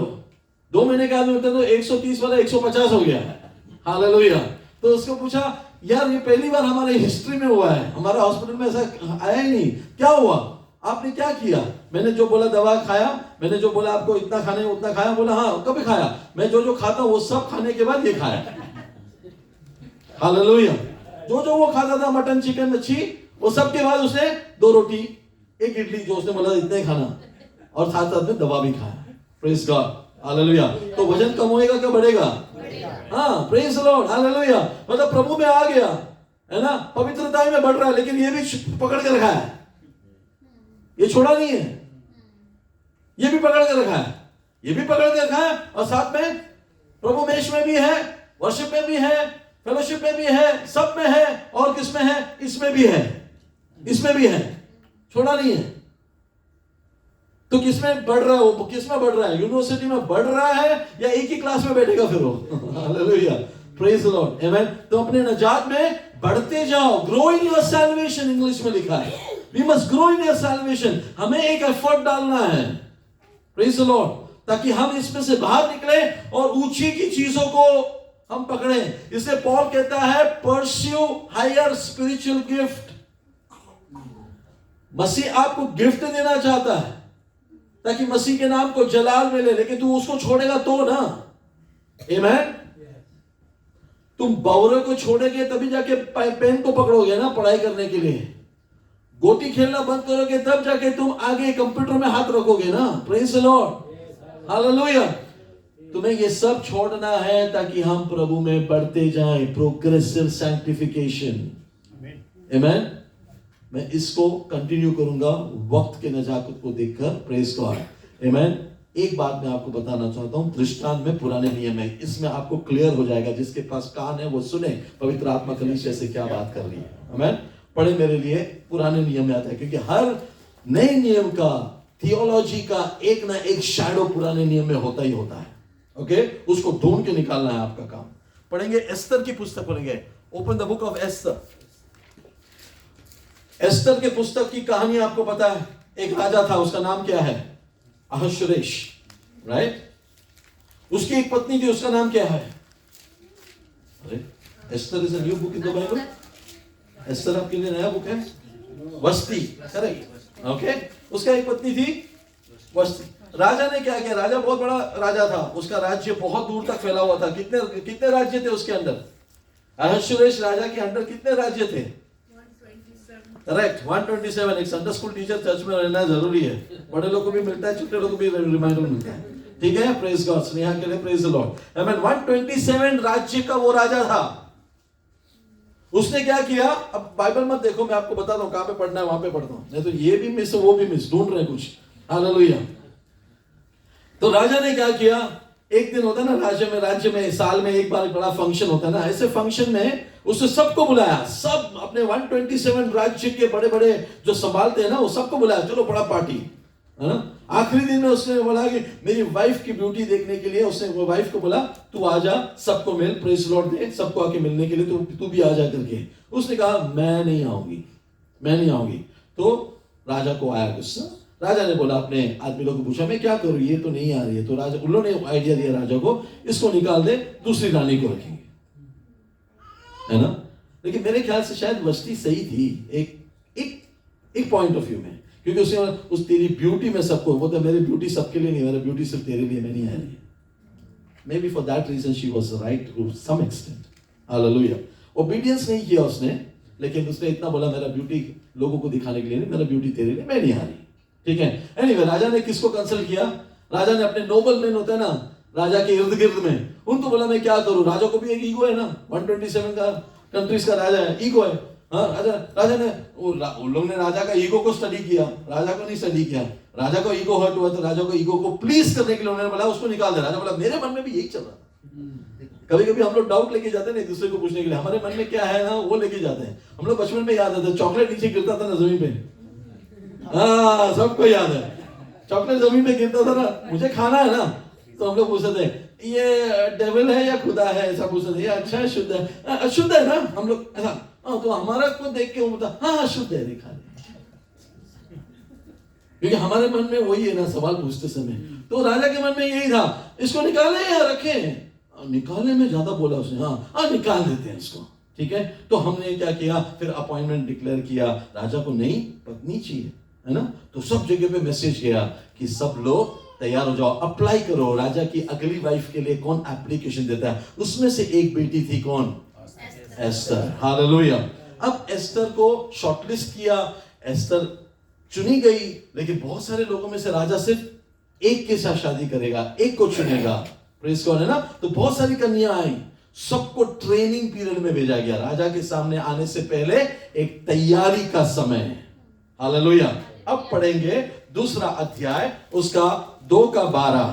2 महीने के बाद मिलते तो 130 वाला 150 हो गया। हालेलुया। तो उसको पूछा, यार ये पहली बार हमारे हिस्ट्री में हुआ है, हमारे हॉस्पिटल में ऐसा आया ही नहीं, क्या हुआ? आपने क्या किया? मैंने जो बोला दवा खाया, मैंने जो बोला आपको इतना खाने उतना खाया। बोला हाँ, कभी खाया? मैं जो जो खाता हूं वो सब खाने के बाद ये खाया। हालेलुया। जो जो वो खाता था, मटन चिकन मच्छी, वो सब के बाद उसने 2 रोटी 1 इडली, जो उसने बोला इतना ही खाना, और साथ साथ में दवा भी खाया। Praise God, hallelujah. तो वजन कम होएगा क्या बढ़ेगा? हाँ, प्रेज लॉर्ड, हालेलुया। मतलब प्रभु में आ गया है ना, पवित्रता में बढ़ रहा है, लेकिन ये भी पकड़ के रखा है, ये छोड़ा नहीं है, ये भी पकड़ के रखा है, ये भी पकड़ के रखा है, और साथ में प्रभु मेष में भी है, वर्शिप में भी है, फेलोशिप में भी है, सब में है, और किस में है? इसमें भी है, इसमें भी है, छोड़ा नहीं है। तो किसमें बढ़ रहा है वो? किसमें बढ़ रहा है? यूनिवर्सिटी में बढ़ रहा है या एक ही क्लास में बैठेगा फिर वो? Hallelujah, praise the Lord, amen. तो अपने निजात में बढ़ते जाओ। Grow in your salvation, English में लिखा है, we must grow in your salvation. हमें एक एफर्ट डालना है, प्रेज द लॉर्ड, ताकि हम इसमें से बाहर निकले और ऊंची की चीजों को हम पकड़े। इसलिए पॉल कहता है, परस्यू हायर स्पिरिचुअल गिफ्ट। मसीह आपको गिफ्ट देना चाहता है ताकि मसीह के नाम को जलाल मिले, लेकिन तू उसको छोड़ेगा तो ना, आमेन। तुम बावरे को छोड़ोगे तभी जाके पेन को पकड़ोगे ना पढ़ाई करने के लिए। गोटी खेलना बंद करोगे तब जाके तुम आगे कंप्यूटर में हाथ रखोगे ना। Praise the Lord, hallelujah. तुम्हें ये सब छोड़ना है ताकि हम प्रभु में बढ़ते जाएं। प्रोग्रेसिव सैंक्टिफिकेशन, आमेन। मैं इसको कंटिन्यू करूंगा वक्त के नजाकत को देखकर। प्रेज गॉड, आमेन। एक बात मैं आपको बताना चाहता हूं, दृष्टांत में पुराने नियम है, इसमें आपको क्लियर हो जाएगा। जिसके पास कान है वो सुने, पवित्र आत्मा कलीसिया से क्या बात कर रही है। आमेन। पढ़े मेरे लिए, पुराने नियम में आता है, क्योंकि हर नए नियम का, थियोलॉजी का एक ना एक शैडो पुराने नियम में होता ही होता है। ओके, उसको ढूंढ के निकालना है आपका काम। पढ़ेंगे एस्तर की पुस्तक, पढ़ेंगे open the book of Esther. Esther के पुस्तक की कहानी आपको पता है। एक राजा था, उसका नाम क्या है? अहश्वेरोश, राइट? उसकी एक पत्नी थी, उसका नाम क्या है? अरे, Esther is a new book in the Bible. Esther आपके लिए नया बुक है। वस्ती, करेक्ट, ओके। उसका एक पत्नी थी वस्ती। राजा ने क्या किया? राजा बहुत बड़ा राजा था, उसका राज्य बहुत दूर तक फैला हुआ था। कितने राज्य थे उसके अंदर? अहश्वेरोश राजा के अंदर कितने राज्य थे? करेक्ट, 127। एक संडे स्कूल टीचर चर्च में रहना जरूरी है। बड़े लोगों को भी मिलता है, छोटे लोगों को भी रिमाइंडर मिलता है, ठीक है? प्रेज गॉड, स्नेहा के लिए प्रेज द लॉर्ड। आमीन। 127 राज्य का वो राजा था। उसने क्या किया? अब बाइबल मत देखो, मैं आपको बताता हूं कहां पे पढ़ना है, वहां पे पढ़ता हूं, नहीं तो ये भी मिस वो भी मिस, ढूंढ रहे कुछ। हालेलुया। तो राजा ने क्या किया? एक दिन होता है ना राज्य में साल में एक बार एक बड़ा फंक्शन होता है ना, ऐसे फंक्शन में उसने सबको बुलाया। सब अपने 127 राज्य के बड़े बड़े जो संभालते हैं ना, वो सबको बुलाया, चलो बड़ा पार्टी, है ना? आखिरी दिन में उसने बोला कि मेरी वाइफ की ब्यूटी देखने के लिए, उसने वो वाइफ को बोला तू आ जा, सबको मिल, प्रेज लॉर्ड दे सबको आके मिलने के लिए, तू भी आ जा करके। उसने कहा मैं नहीं आऊंगी। तो राजा को आया गुस्सा। राजा ने बोला, अपने आदमी लोगों को पूछा मैं क्या करूं, ये तो नहीं आ रही है। तो राजा, उन्होंने आइडिया दिया राजा को, इसको निकाल दे, दूसरी रानी को रखेंगे, है ना? लेकिन मेरे ख्याल से शायद वस्ती सही थी एक पॉइंट ऑफ व्यू में, क्योंकि उसने उस तेरी ब्यूटी में सबको, वो तो मेरी ब्यूटी सबके लिए नहीं, मेरी ब्यूटी सिर्फ तेरे लिए, मैं नहीं आ रही। Maybe for that reason she was right to some extent. Hallelujah. Obedience नहीं किया उसने, लेकिन उसने इतना बोला मेरा ब्यूटी लोगों को दिखाने के लिए नहीं, मेरा ब्यूटी तेरे लिए, मैं नहीं आ रही, ठीक है? एनीवे, राजा ने किसको कंसल्ट किया? राजा ने अपने नोबल मैन होते हैं ना राजा के इर्द गिर्द में, उनको बोला मैं क्या करूं। राजा को भी एक ईगो है ना, 127 का कंट्रीज का राजा है, ईगो है। हाँ, राजा ने उन लोगों ने राजा का ईगो को स्टडी किया, राजा को नहीं स्टडी किया। राजा को ईगो हर्ट हुआ, तो राजा को ईगो को प्लीज करने के लिए उन्होंने बोला उसको निकाल दे। राजा बोला मेरे मन में भी यही चल रहा था। कभी कभी हम लोग डाउट लेके जाते हैं ना दूसरे को पूछने के लिए, हमारे मन में क्या है ना वो लेके जाते हैं। हम लोग बचपन में याद आता है, चॉकलेट नीचे गिरता था ना जमीन पे, हाँ सबको याद है, चॉकलेट जमीन पे गिरता था ना, मुझे खाना है ना, तो हम लोग पूछते थे ये डेविल है या खुदा है, ऐसा पूछते थे। ये अच्छा है, शुद्ध है, अशुद्ध है ना, हम लोग ऐसा। तो हमारा को देख के वो बोलता हाँ शुद्ध है, दिखा दे, क्योंकि हमारे मन में वही है ना सवाल पूछते समय। तो राजा के मन में यही था, इसको निकाले या रखे? निकालने में ज्यादा बोला उसने, हाँ निकाल देते हैं इसको, ठीक है? तो हमने क्या किया, फिर अपॉइंटमेंट डिक्लेयर किया। राजा को नई पत्नी चाहिए, है ना? तो सब जगह पे मैसेज गया कि सब लोग तैयार हो जाओ, अप्लाई करो। राजा की अगली वाइफ के लिए कौन एप्लीकेशन देता है? उसमें से एक बेटी थी, कौन? एस्टर। हालेलुया। अब एस्टर को शॉर्टलिस्ट किया, एस्टर चुनी गई, लेकिन बहुत सारे लोगों में से राजा सिर्फ एक के साथ शादी करेगा, एक को चुनेगा। प्रेज गॉड, है ना? तो बहुत सारी कन्या आई, सबको ट्रेनिंग पीरियड में भेजा गया। राजा के सामने आने से पहले एक तैयारी का समय। हालेलुया। अब पढ़ेंगे दूसरा अध्याय, उसका 2:12।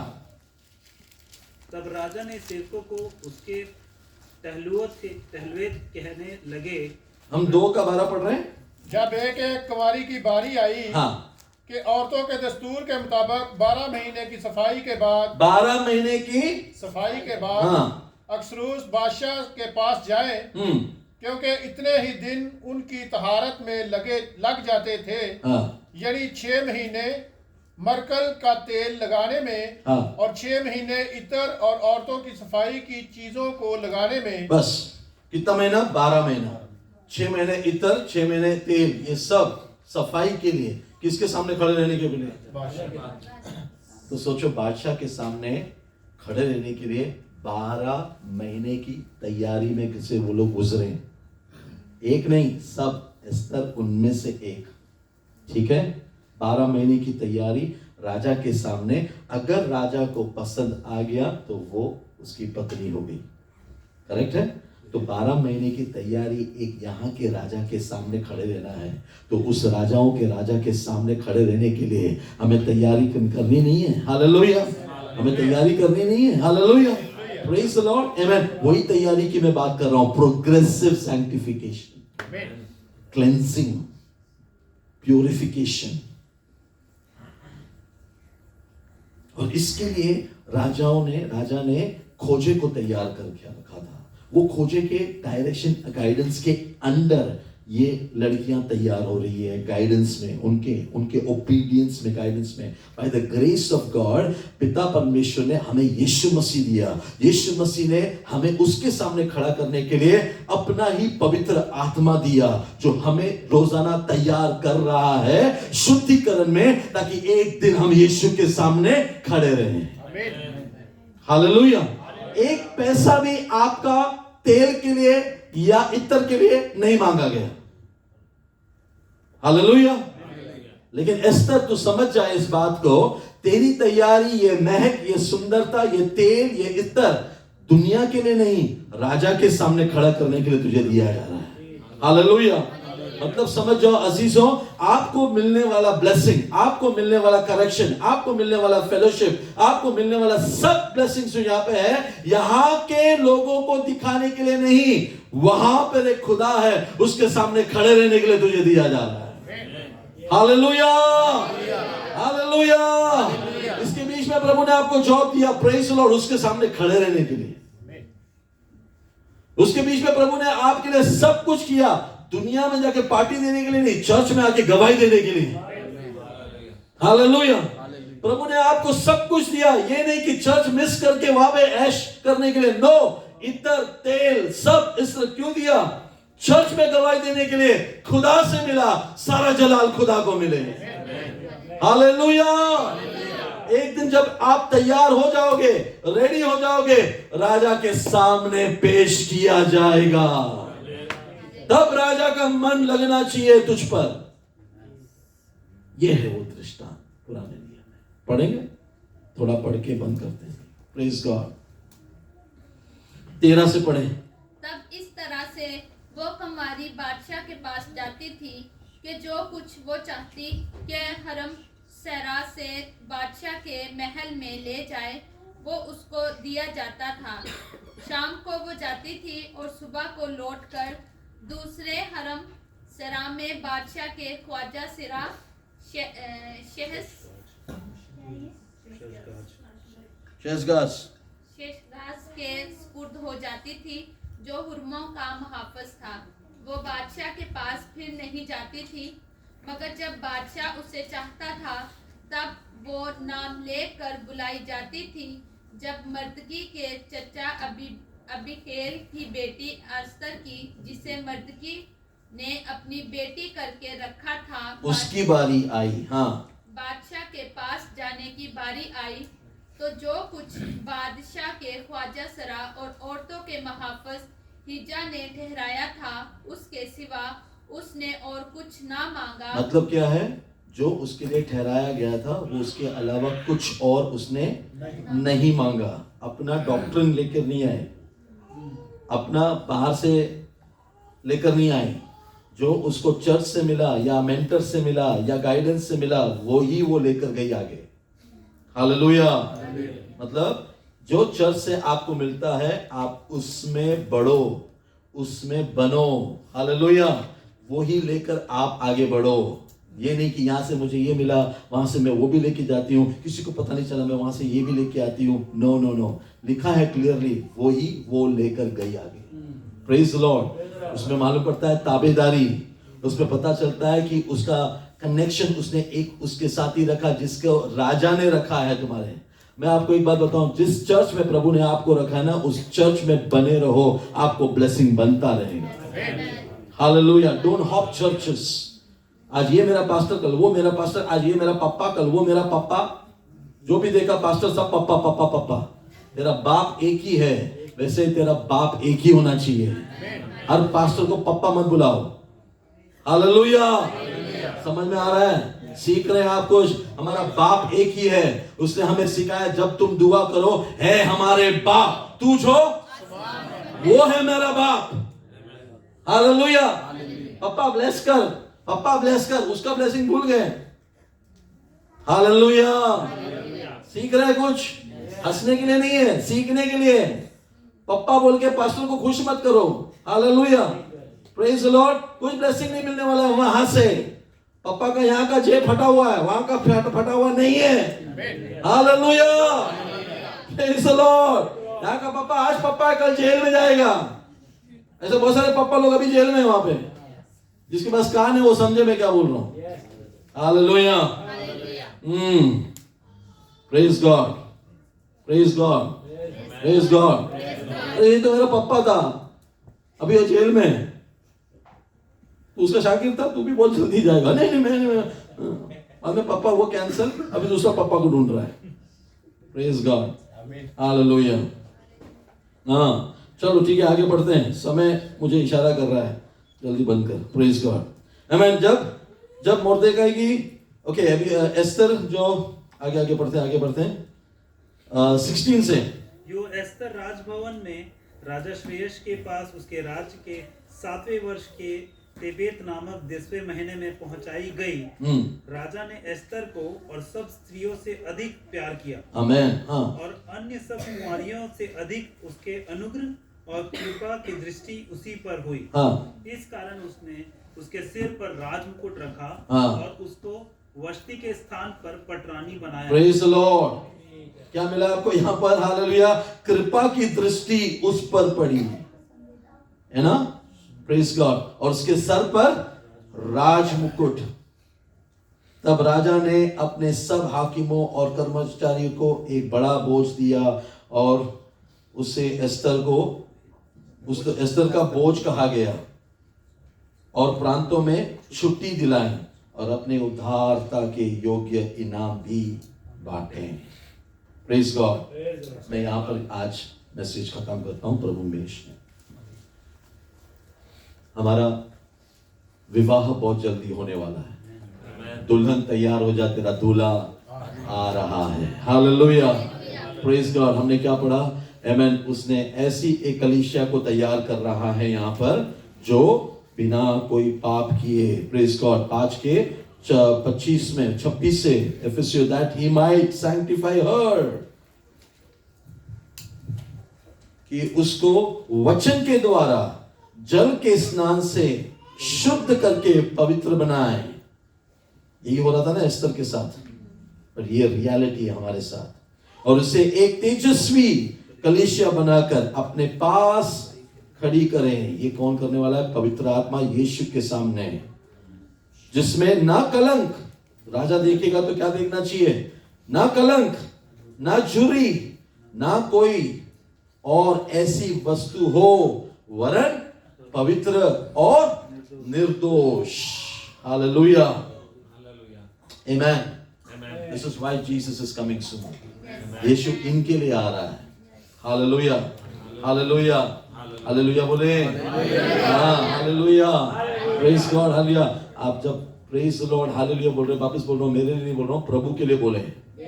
तब राजा ने सेवकों को उसके टहलुए कहने लगे। हम 2:12 पढ़ रहे हैं। जब एक कुंवारी की बारी आई, हाँ, कि औरतों के दस्तूर के मुताबिक 12 महीने की सफाई के बाद, 12 महीने की सफाई के बाद हाँ, अक्सरूस बादशाह के पास जाए, क्योंकि इतने ही दिन उनकी तहारत में लग जाते थे, हाँ, यानी 6 महीने मरकल का तेल लगाने में, हाँ। और 6 महीने इतर और औरतों की सफाई की चीजों को लगाने में। बस कितना महीना? 12 महीना। 6 महीने इतर, 6 महीने तेल, ये सब सफाई के लिए, किसके सामने खड़े रहने के लिए? तो सोचो, बादशाह के सामने खड़े रहने के लिए 12 महीने की तैयारी में किसे वो लोग गुजरे। एक नहीं, सब, एस्तर उनमें से एक, ठीक है? 12 महीने की तैयारी राजा के सामने। अगर राजा को पसंद आ गया तो वो उसकी पत्नी हो गई, करेक्ट है? तो 12 महीने की तैयारी एक यहाँ के राजा के सामने खड़े रहना है। तो उस राजाओं के राजा के सामने खड़े रहने के लिए हमें तैयारी करनी नहीं है। हालेलुया। हमें तैयारी करनी नहीं है। Hallelujah. Praise the Lord. Amen. वही तैयारी की मैं बात कर रहा हूं, प्रोग्रेसिव सैंक्टिफिकेशन, क्लेंजिंग, प्यूरिफिकेशन। और इसके लिए राजा ने खोजे को तैयार करके रखा था। वो खोजे के डायरेक्शन गाइडेंस के अंडर ये लड़कियां तैयार हो रही है, गाइडेंस में, उनके ओबीडियंस में, गाइडेंस में। By the grace of God पिता परमेश्वर ने हमें यीशु मसीह दिया। यीशु मसीह ने हमें उसके सामने खड़ा करने के लिए अपना ही पवित्र आत्मा दिया, जो हमें रोजाना तैयार कर रहा है शुद्धिकरण में, ताकि एक दिन हम यीशु के सामने खड़े रहें। हालेलुया। एक पैसा भी आपका तेल के लिए या इत्र के लिए नहीं मांगा गया। हालेलुया। लेकिन एस्तर, तू समझ जाए इस बात को, तेरी तैयारी, ये महक, ये सुंदरता, ये तेल, ये इत्र दुनिया के लिए नहीं, राजा के सामने खड़ा करने के लिए तुझे दिया जा रहा है। हालेलुया। मतलब समझ जाओ अजीजों, आपको मिलने वाला ब्लेसिंग, आपको मिलने वाला करेक्शन, आपको मिलने वाला फेलोशिप, आपको मिलने वाला सब ब्लेसिंग्स जो यहाँ पे है, यहाँ के लोगों को दिखाने के लिए नहीं, वहां पर एक खुदा है, उसके सामने खड़े रहने के लिए तुझे दिया जा रहा है। Hallelujah, hallelujah. इसके बीच में प्रभु ने आपको जॉब दिया, प्रेज़ द लॉर्ड, उसके सामने खड़े रहने के लिए। उसके बीच में प्रभु ने आपके लिए सब कुछ किया, दुनिया में जाके पार्टी देने के लिए नहीं, चर्च में आके गवाही देने के लिए। हालेलुया। प्रभु ने आपको सब कुछ दिया, ये नहीं कि चर्च मिस करके वहां पे ऐश करने के लिए। नो, इत्र, तेल, सब इसने क्यों दिया? चर्च में गवाही देने के लिए। खुदा से मिला, सारा जलाल खुदा को मिले। हालेलुया। एक दिन जब आप तैयार हो जाओगे, रेडी हो जाओगे, राजा के सामने पेश किया जाएगा, तब राजा का मन लगना चाहिए तुझ पर। यह है वो दृष्टांत पुराने नियम में। पढ़ेंगे, थोड़ा पढ़ के बंद करते हैं। Praise God. 13 से पढ़े। तब इस तरह से वो कुमारी बादशाह के पास जाती थी कि जो कुछ वो चाहती कि हरम सरा से बादशाह के महल में ले जाए, वो उसको दिया जाता था। शाम को वो जाती थी और सुबह को लौटकर दूसरे हरम सरा में बादशाह के ख्वाजा सिरा शेषगाज के सुपुर्द हो जाती थी, जो हुर्मों का मुहाफिज था। वो बादशाह के पास फिर नहीं जाती थी, मगर जब बादशाह उसे चाहता था तब वो नाम लेकर बुलाई जाती थी। जब मर्दकी के चचा अबीखेल की बेटी अस्तर की, जिसे मर्दकी ने अपनी बेटी करके रखा था, उसकी बारी आई। हाँ, बादशाह के पास जाने की बारी आई, तो जो कुछ बादशाह के ख्वाजा सरा और औरतों के मुहाफिज हिजा ने ठहराया था, उसके सिवा उसने और कुछ ना मांगा। मतलब क्या है? जो उसके लिए ठहराया गया था, वो उसके अलावा कुछ और उसने नहीं मांगा। अपना डॉक्ट्रिन लेकर नहीं आए, अपना बाहर से लेकर नहीं आए। जो उसको चर्च से मिला या मेंटर से मिला या गाइडेंस से मिला, वो ही वो लेकर गई आगे। हालेलुया। मतलब जो चर्च से आपको मिलता है, आप उसमें बढ़ो, उसमें बनो। हालेलुया। वो ही लेकर आप आगे बढ़ो। ये नहीं कि यहाँ से मुझे ये मिला, वहां से मैं वो भी लेके जाती हूँ, किसी को पता नहीं चला, मैं वहां से ये भी लेके आती हूँ। नो नो नो, लिखा है क्लियरली, वो ही वो लेकर गई आगे। Praise the Lord. उसमें मालूम पड़ता है ताबेदारी, उसमें पता चलता है कि उसका कनेक्शन उसने एक उसके साथ ही रखा, जिसको राजा ने रखा है तुम्हारे। मैं आपको एक बात बताऊं, जिस चर्च में प्रभु ने आपको रखा है ना, उस चर्च में बने रहो, आपको ब्लेसिंग बनता रहेगा। हालेलुया। Don't hop churches. आज ये मेरा पास्टर, कल वो मेरा पास्टर, आज ये मेरा पापा, कल वो मेरा पापा। जो भी देखा पास्टर सब पापा पापा पापा। तेरा बाप एक ही है, वैसे तेरा बाप एक ही होना चाहिए। हर पास्टर को पापा मत बुलाओ। हालेलुया। समझ में आ रहा है? सीख रहे हैं आप कुछ? हमारा बाप एक ही है। उसने हमें सिखाया, जब तुम दुआ करो, है हमारे बाप तू जो, वो है मेरा बाप। हालेलुया। पापा ब्लेस कर, पापा ब्लेस कर, उसका ब्लेसिंग भूल गए। हालेलुया। सीख रहे कुछ? हंसने के लिए नहीं है, सीखने के लिए। पप्पा बोल के पास्टर को खुश मत करो। हालेलुया। Praise the Lord. कुछ ब्लेसिंग नहीं मिलने वाला है वहां से। पप्पा का यहाँ का जेब फटा हुआ है, वहां का फटा हुआ नहीं है। हालेलुया। Praise the Lord. यहाँ का पापा आज पापा कल जेल में जाएगा। ऐसे बहुत सारे पापा लोग अभी जेल में हैं वहां पे, जिसके पास कान है वो समझे मैं क्या बोल रहा हूं। Hallelujah, praise God, praise God, praise God. अरे ये तो मेरा पापा था, अभी वो जेल में है। उसका शागिर्द था, तू भी बहुत जल्दी जाएगा। नहीं मैं पापा वो कैंसल, अभी दूसरा पापा को ढूंढ रहा है। Praise God, hallelujah. हाँ चलो ठीक है, आगे बढ़ते हैं, समय मुझे इशारा कर रहा है, जल्दी बंद कर। प्रेज गॉड, आमीन। जब मोर्देकाई की, ओके अभी एस्तर जो आगे बढ़ते हैं 16 से। यो एस्तर राजभवन में राजा श्रेयस के पास उसके राज्य के 7वें वर्ष के तेबेत नामक 10वें महीने में पहुंचाई गई। राजा ने एस्तर को और सब स्त्रियों से अधिक प्यार किया, आमीन। हाँ, और अन्य सब कुमारियों से अधिक उसके अनुग्रह और कृपा की दृष्टि उसी पर हुई। हाँ, इस कारण उसने उसके सिर पर राजमुकुट रखा, हाँ। और उसको वष्टी के स्थान पर पटरानी बनाया। Praise the Lord. क्या मिला आपको यहाँ पर? हालेलुया, कृपा की दृष्टि उस पर पड़ी है ना, प्रेज गॉड। और उसके सर पर राजमुकुट। तब राजा ने अपने सब हाकिमों और कर्मचारियों को एक बड़ा बोझ दिया, और उसे एस्तर का बोझ कहा गया, और प्रांतों में छुट्टी दिलाई, और अपने उद्धारता के योग्य इनाम भी बांटे। Praise God. मैं यहाँ पर आज मैसेज खत्म करता हूँ प्रभु में। हमारा विवाह बहुत जल्दी होने वाला है। दुल्हन तैयार हो जा, तेरा दूल्हा आ रहा है। Hallelujah, praise God. हमने क्या पढ़ा? आमीन। उसने ऐसी एक कलीसिया को तैयार कर रहा है यहाँ पर, जो बिना कोई पाप किए, प्रेज गॉड, 5:26 से, एफेसियों, दैट ही माइट सैंक्टिफाई हर, कि उसको वचन के द्वारा जल के स्नान से शुद्ध करके पवित्र बनाए। यही हो रहा था ना एस्तर के साथ, पर ये रियलिटी है हमारे साथ। और उसे एक तेजस्वी कलीसिया बनाकर अपने पास खड़ी करें। ये कौन करने वाला है? पवित्र आत्मा यीशु के सामने, जिसमें ना कलंक, राजा देखेगा तो क्या देखना चाहिए? ना कलंक, ना झुर्री, ना कोई और ऐसी वस्तु हो, वरन पवित्र और निर्दोष। Hallelujah, amen. This is why Jesus is coming soon. यीशु इनके लिए आ रहा है। हालेलुया, हालेलुया, हालेलुया बोले। हाँ, हालेलुया, प्रेज गॉड, हालेलुया। आप जब प्रेज द लॉर्ड, हालेलुया बोल रहे, वापस बोल रहा हूँ, मेरे लिए नहीं बोल रहा हूँ, प्रभु के लिए बोले।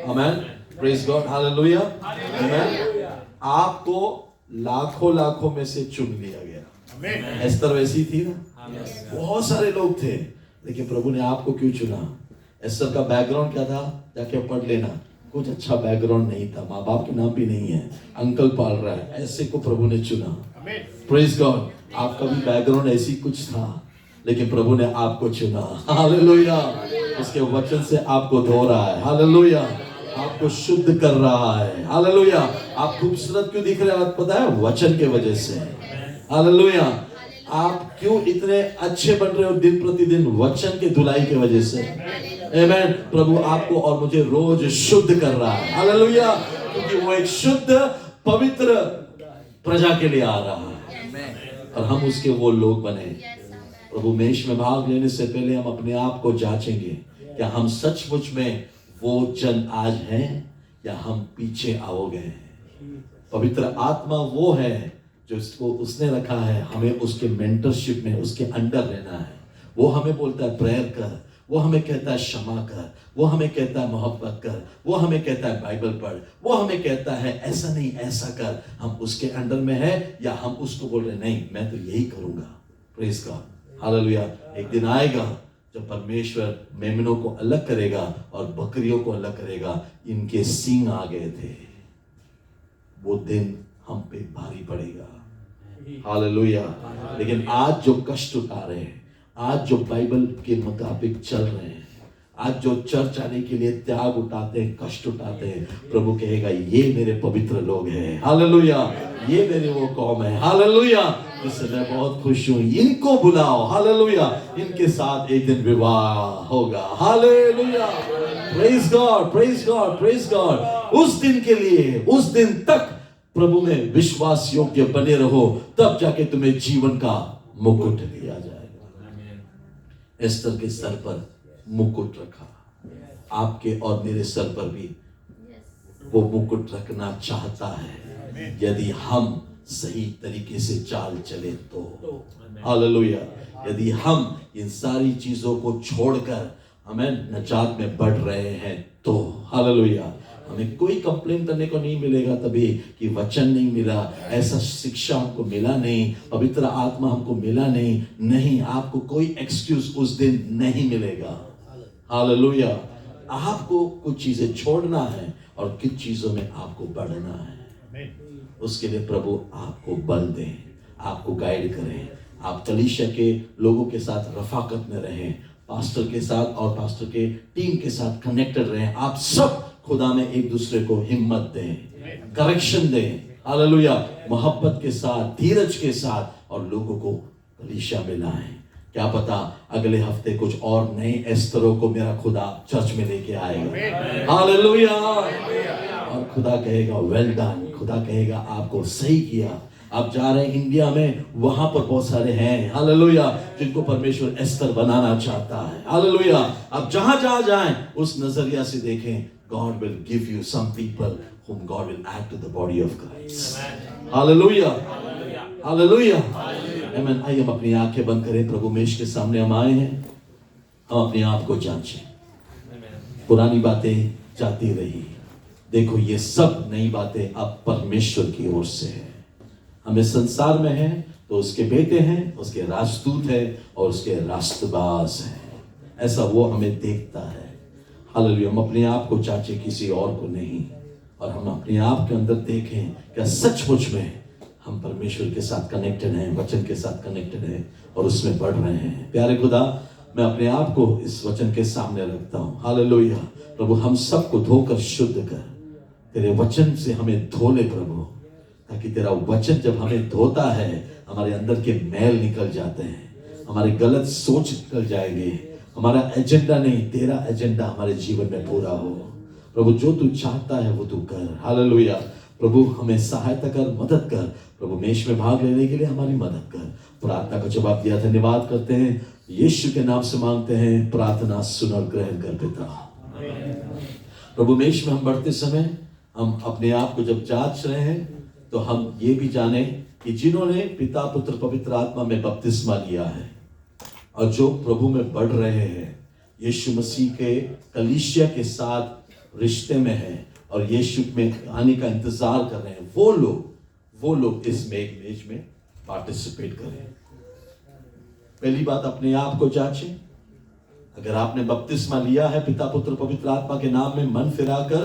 आमेन, प्रेज गॉड, हालेलुया, आमेन। आपको लाखों में से चुन लिया गया। एस्तर वैसी थी ना, बहुत सारे लोग थे, लेकिन प्रभु ने आपको क्यों चुना? एस्तर का बैकग्राउंड क्या था? जाके पढ़ लेना। कुछ अच्छा बैकग्राउंड नहीं था, माँ बाप के नाम भी नहीं है, अंकल पाल रहा है, ऐसे को प्रभु ने चुना। Praise God. आपका भी बैकग्राउंड ऐसी कुछ था, लेकिन प्रभु ने आपको चुना। हालेलुया, उसके वचन से आपको धो रहा है। हालेलुया, आपको शुद्ध कर रहा है। हालेलुया, आप खूबसूरत क्यों दिख रहे हैं? आप पता है? वचन के वजह से। हालेलुया, आप क्यों इतने अच्छे बन रहे हो दिन प्रतिदिन? वचन के धुलाई के वजह से। आमेन। प्रभु आपको और मुझे रोज शुद्ध कर रहा है। हालेलुया, क्योंकि वो एक शुद्ध पवित्र प्रजा के लिए आ रहा है, और हम उसके वो लोग बने। प्रभु मेष में भाग लेने से पहले हम अपने आप को जांचेंगे, क्या हम सचमुच में वो जन आज हैं, या हम पीछे आओ गए? पवित्र आत्मा वो है जो इसको उसने रखा है, हमें उसके मेंटरशिप में, उसके अंडर रहना है। वो हमें बोलता है प्रेयर कर, वो हमें कहता है क्षमा कर, वो हमें कहता है मोहब्बत कर, वो हमें कहता है बाइबल पढ़, वो हमें कहता है ऐसा नहीं ऐसा कर। हम उसके अंडर में है, या हम उसको बोल रहे नहीं मैं तो यही करूंगा? Praise God, hallelujah. एक दिन आएगा जब परमेश्वर मेमनों को अलग करेगा और बकरियों को अलग करेगा। इनके सींग आ गए थे, वो दिन हम पे भारी पड़ेगा। हालेलुया। लेकिन आज जो कष्ट उठा रहे हैं, आज जो बाइबल के मुताबिक चल रहे हैं, आज जो चर्च आने के लिए त्याग उठाते हैं, कष्ट उठाते हैं, प्रभु कहेगा ये मेरे पवित्र लोग हैं, हालेलुया, ये मेरे वो कौम है, हालेलुया, जिससे मैं बहुत खुश हूं। इनको बुलाओ, हालेलुया, इनके साथ एक दिन विवाह होगा, hallelujah, praise God, praise God, praise God. उस दिन के लिए, उस दिन तक प्रभु में विश्वास योग्य बने रहो, तब जाके तुम्हें जीवन का मुकुट दिया जाएगा। एस्तर के सर पर मुकुट रखा, आपके और मेरे सर पर भी वो मुकुट रखना चाहता है, यदि हम सही तरीके से चाल चले तो, हालेलुया। यदि हम इन सारी चीजों को छोड़कर हमें नजात में बढ़ रहे हैं तो, हालेलुया। हमें कोई कंप्लेन करने को नहीं मिलेगा तभी कि वचन नहीं मिला, ऐसा शिक्षा हमको मिला नहीं, पवित्र आत्मा हमको मिला नहीं। नहीं, आपको कोई एक्सक्यूज उस दिन नहीं मिलेगा, हालेलुया। आपको कुछ चीजें छोड़ना है और कुछ चीजों में आपको बढ़ना है। उसके लिए प्रभु आपको बल दें, आपको गाइड करें। आप कलीसिया के लोगों के साथ रफाकत में रहें, पास्टर के साथ और पास्टर के टीम के साथ कनेक्टेड रहें। आप सब खुदा में एक दूसरे को हिम्मत दें, करेक्शन दें, हालेलुया, मोहब्बत के साथ, धीरज के साथ, और लोगों को कलीसिया में लाएं। क्या पता अगले हफ्ते कुछ और नए एस्तरों को मेरा खुदा चर्च में लेके आएगा, हालेलुया। और खुदा कहेगा वेल डन, खुदा कहेगा आपको सही किया। आप जा रहे हैं इंडिया में, वहां पर बहुत सारे हैं, हालेलुया, जिनको परमेश्वर एस्तर बनाना चाहता है, हालेलुया। आप जहां जहां जाएं उस नजरिया से देखें, God will give you some people whom God will add to the body of Christ. Hallelujah. Hallelujah. Amen. आइए हम अपनी आंखें बंद करें, प्रभु मेष के सामने हम आए हैं। हम अपने आप को जांचें, पुरानी बातें जाती रही, देखो ये सब नई बातें अब परमेश्वर की ओर से है। हम इस संसार में हैं तो उसके बेटे हैं, उसके राजदूत हैं और उसके रास्तबाज हैं, ऐसा वो हमें देखता है, हालेलुया। हम अपने आप को जांचें, किसी और को नहीं, और हम अपने आप के अंदर देखें क्या सचमुच में हम परमेश्वर के साथ कनेक्टेड हैं, वचन के साथ कनेक्टेड हैं और उसमें बढ़ रहे हैं। प्यारे खुदा, मैं अपने आप को इस वचन के सामने रखता हूँ, हालेलुया। प्रभु हम सबको धोकर शुद्ध कर, तेरे वचन से हमें धो ले प्रभु, ताकि तेरा वचन जब हमें धोता है हमारे अंदर के मैल निकल जाते हैं, हमारे गलत सोच निकल जाएंगे, हमारा एजेंडा नहीं तेरा एजेंडा हमारे जीवन में पूरा हो। प्रभु जो तू चाहता है वो तू कर, हालेलुया। प्रभु हमें सहायता कर, मदद कर, प्रभु मेष में भाग लेने के लिए हमारी मदद कर। प्रार्थना का जवाब दिया, धन्यवाद करते हैं, यीशु के नाम से मांगते हैं, प्रार्थना सुन और ग्रहण कर पिता। प्रभु मेष में हम बढ़ते समय हम अपने आप को जब जांच रहे हैं तो हम ये भी जाने कि जिन्होंने पिता पुत्र पवित्र आत्मा में बपतिस्मा लिया है और जो प्रभु में बढ़ रहे हैं, यीशु मसीह के कलीसिया के साथ रिश्ते में हैं और यीशु में आने का इंतजार कर रहे हैं, वो लोग इस मेज में पार्टिसिपेट करें। पहली बात, अपने आप को जांचें। अगर आपने बपतिस्मा लिया है पिता पुत्र पवित्र आत्मा के नाम में मन फिराकर,